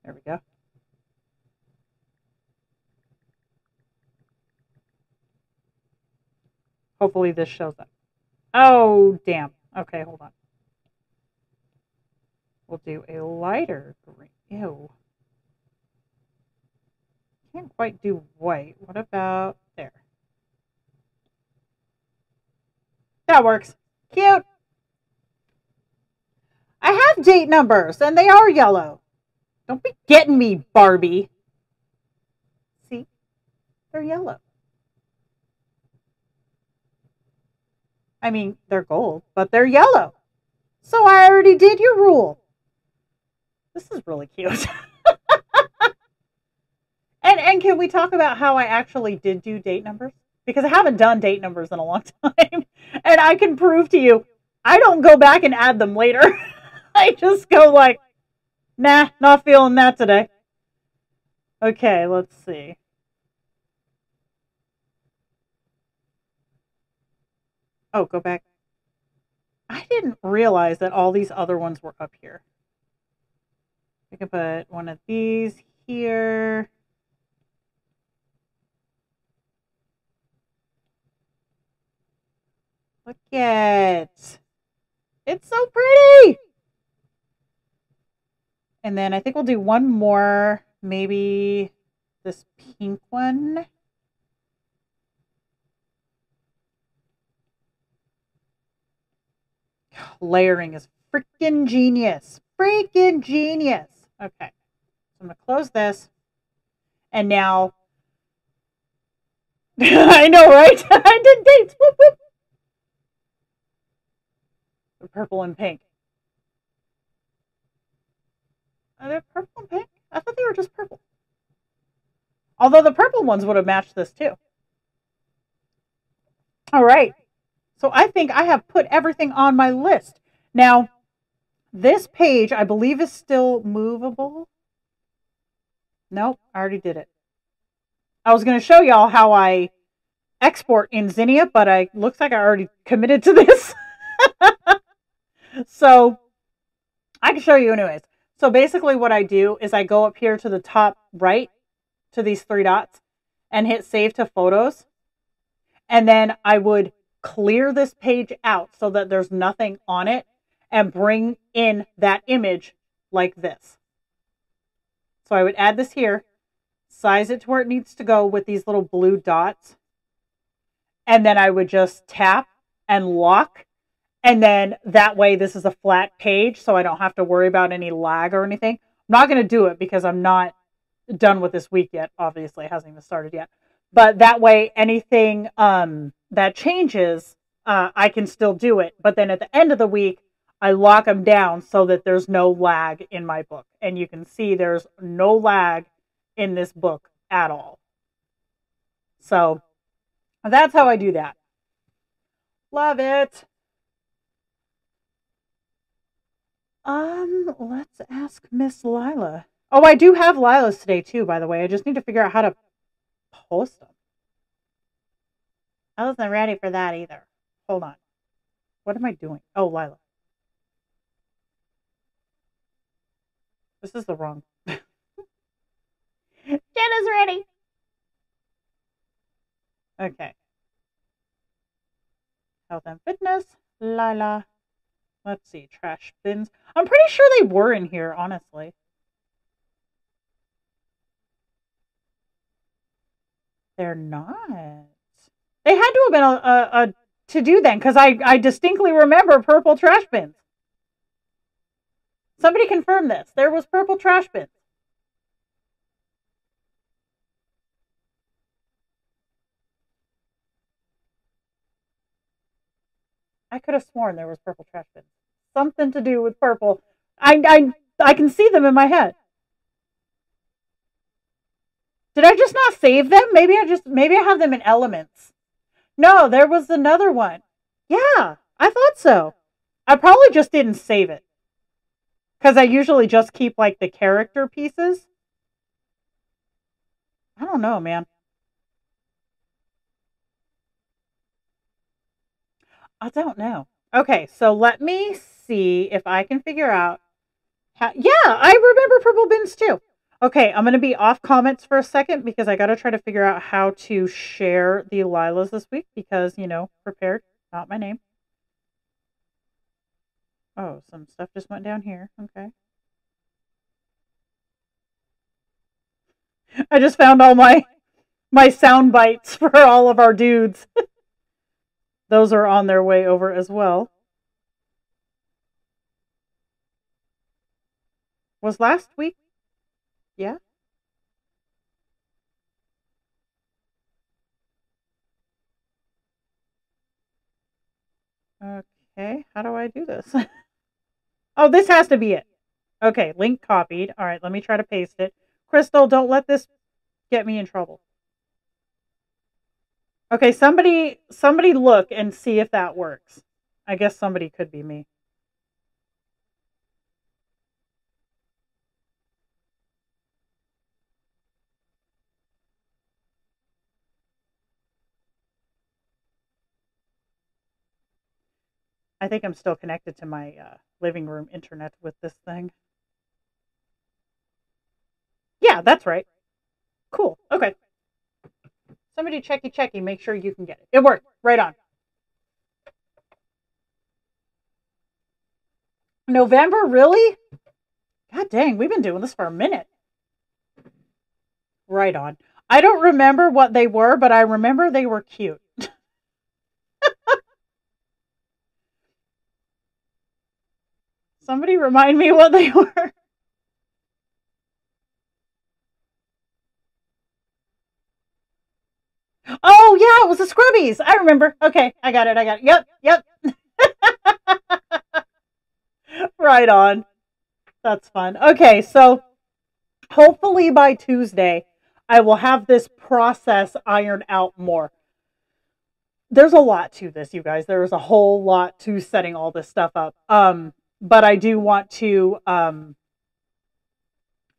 A: There we go. Hopefully this shows up. Oh, damn. Okay, hold on. We'll do a lighter green. Ew. Can't quite do white. What about there? That works. Cute. I have date numbers, and they are yellow. Don't be getting me, Barbie. See? They're yellow. I mean, they're gold, but they're yellow. So I already did your rule. This is really cute. And can we talk about how I actually did do date numbers? Because I haven't done date numbers in a long time. And I can prove to you, I don't go back and add them later. I just go like, nah, not feeling that today. Okay, let's see. Oh, go back. I didn't realize that all these other ones were up here. We can put one of these here. Look at it's so pretty. And then I think we'll do one more, maybe this pink one. Layering is freaking genius. Freaking genius. Okay. So I'm going to close this. And now, I know, right? I did dates. Whoop, whoop. The purple and pink. Are they purple and pink? I thought they were just purple. Although the purple ones would have matched this too. All right. So I think I have put everything on my list. Now, this page, I believe, is still movable. Nope, I already did it. I was going to show y'all how I export in Zinnia, but it looks like I already committed to this. So I can show you anyways. So basically what I do is I go up here to the top right to these three dots and hit save to photos. And then I would clear this page out so that there's nothing on it and bring in that image like this. So I would add this here, size it to where it needs to go with these little blue dots. And then I would just tap and lock. And then that way this is a flat page so I don't have to worry about any lag or anything. I'm not going to do it because I'm not done with this week yet. Obviously, it hasn't even started yet. But that way, anything that changes, I can still do it. But then at the end of the week, I lock them down so that there's no lag in my book. And you can see there's no lag in this book at all. So that's how I do that. Love it. Let's ask Miss Lila. Oh, I do have Lila's today too, by the way. I just need to figure out how to post them. I wasn't ready for that either. Hold on. What am I doing? Oh, Lila. This is the wrong. Jenna's ready. Okay. Health and fitness. Lila. Let's see. Trash bins. I'm pretty sure they were in here, honestly. They're not. They had to have been a to-do then, because I distinctly remember purple trash bins. Somebody confirm this. There was purple trash bins. I could have sworn there was purple trash bins. Something to do with purple. I can see them in my head. Did I just not save them? Maybe I have them in elements. No, there was another one. Yeah, I thought so. I probably just didn't save it. Because I usually just keep like the character pieces. I don't know, man. I don't know. Okay, so let me see if I can figure out how. Yeah, I remember purple bins too. Okay, I'm going to be off comments for a second because I got to try to figure out how to share the Lilas this week because, you know, prepared, not my name. Oh, some stuff just went down here. Okay. I just found all my sound bites for all of our dudes. Those are on their way over as well. Was last week? Yeah. Okay, how do I do this? Oh, this has to be it. Okay, link copied. All right, let me try to paste it. Crystal, don't let this get me in trouble. Okay, somebody look and see if that works. I guess somebody could be me. I think I'm still connected to my living room internet with this thing. Yeah, that's right. Cool. Okay. Somebody checky, make sure you can get it. It worked. Right on. November, really? God dang, we've been doing this for a minute. Right on. I don't remember what they were, but I remember they were cute. Somebody remind me what they were. Oh, yeah, it was the Scrubbies. I remember. Okay, I got it. Yep. Right on. That's fun. Okay, so hopefully by Tuesday, I will have this process ironed out more. There's a lot to this, you guys. There's a whole lot to setting all this stuff up. But I do want to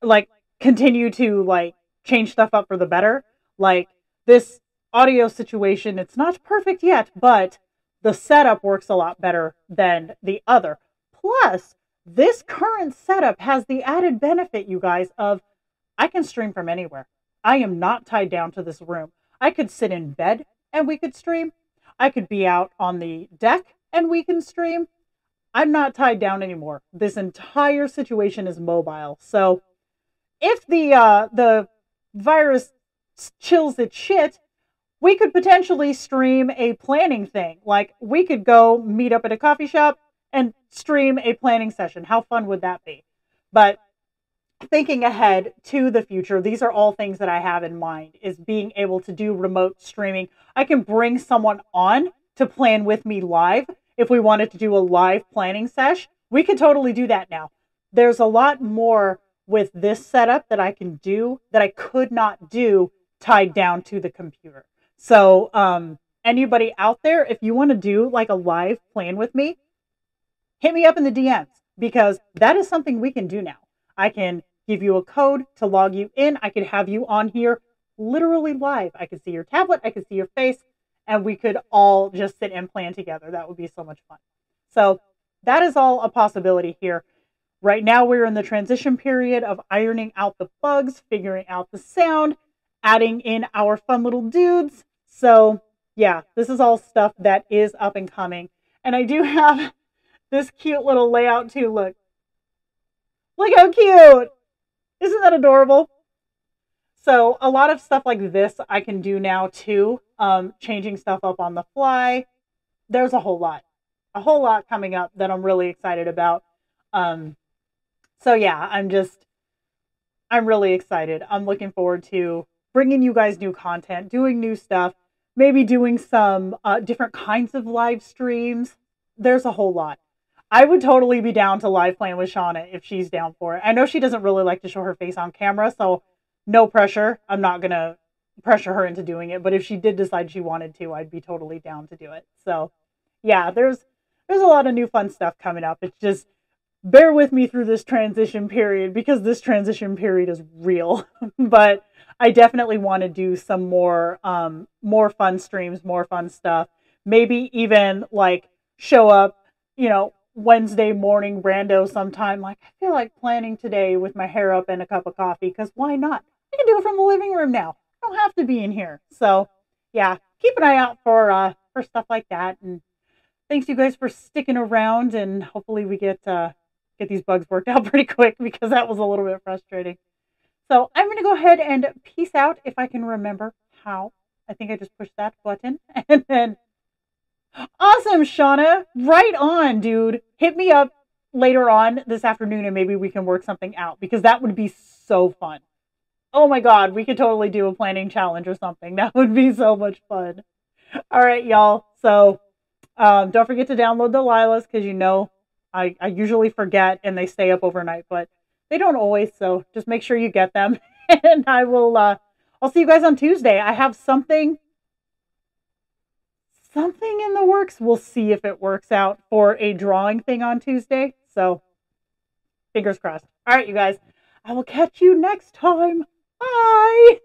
A: like continue to like change stuff up for the better. Like this audio situation, it's not perfect yet, but the setup works a lot better than the other. Plus, this current setup has the added benefit, you guys, of I can stream from anywhere. I am not tied down to this room. I could sit in bed and we could stream. I could be out on the deck and we can stream. I'm not tied down anymore. This entire situation is mobile. So if the virus chills its shit, we could potentially stream a planning thing. Like we could go meet up at a coffee shop and stream a planning session. How fun would that be? But thinking ahead to the future, these are all things that I have in mind, is being able to do remote streaming. I can bring someone on to plan with me live. If we wanted to do a live planning sesh, we could totally do that now. There's a lot more with this setup that I can do that I could not do tied down to the computer. So anybody out there, if you want to do like a live plan with me, hit me up in the DMs, because that is something we can do now. I can give you a code to log you in. I could have you on here literally live. I could see your tablet, I could see your face, and we could all just sit and plan together. That would be so much fun. So that is all a possibility here. Right now, we're in the transition period of ironing out the bugs, figuring out the sound, adding in our fun little dudes. So yeah, this is all stuff that is up and coming. And I do have this cute little layout too. Look how cute. Isn't that adorable? So a lot of stuff like this I can do now too. Changing stuff up on the fly. There's a whole lot coming up that I'm really excited about. So yeah, I'm really excited. I'm looking forward to bringing you guys new content, doing new stuff, maybe doing some different kinds of live streams. There's a whole lot. I would totally be down to live plan with Shauna if she's down for it. I know she doesn't really like to show her face on camera, so no pressure. I'm not going to pressure her into doing it, but if she did decide she wanted to, I'd be totally down to do it. So yeah, there's a lot of new fun stuff coming up. It's just, bear with me through this transition period, because this transition period is real. But I definitely want to do some more fun streams, more fun stuff. Maybe even like show up, Wednesday morning rando sometime. Like, I feel like planning today with my hair up and a cup of coffee, because why not? I can do it from the living room now. I don't have to be in here. So yeah, keep an eye out for stuff like that. And thanks you guys for sticking around, and hopefully we get these bugs worked out pretty quick, because that was a little bit frustrating. So I'm going to go ahead and peace out if I can remember how. I think I just pushed that button, and then awesome, Shauna. Right on, dude. Hit me up later on this afternoon and maybe we can work something out, because that would be so fun. Oh my God, we could totally do a planning challenge or something. That would be so much fun. All right, y'all. So don't forget to download the Lilas, because I usually forget and they stay up overnight, but they don't always. So just make sure you get them. And I'll see you guys on Tuesday. I have something in the works. We'll see if it works out for a drawing thing on Tuesday. So fingers crossed. All right, you guys, I will catch you next time. Bye.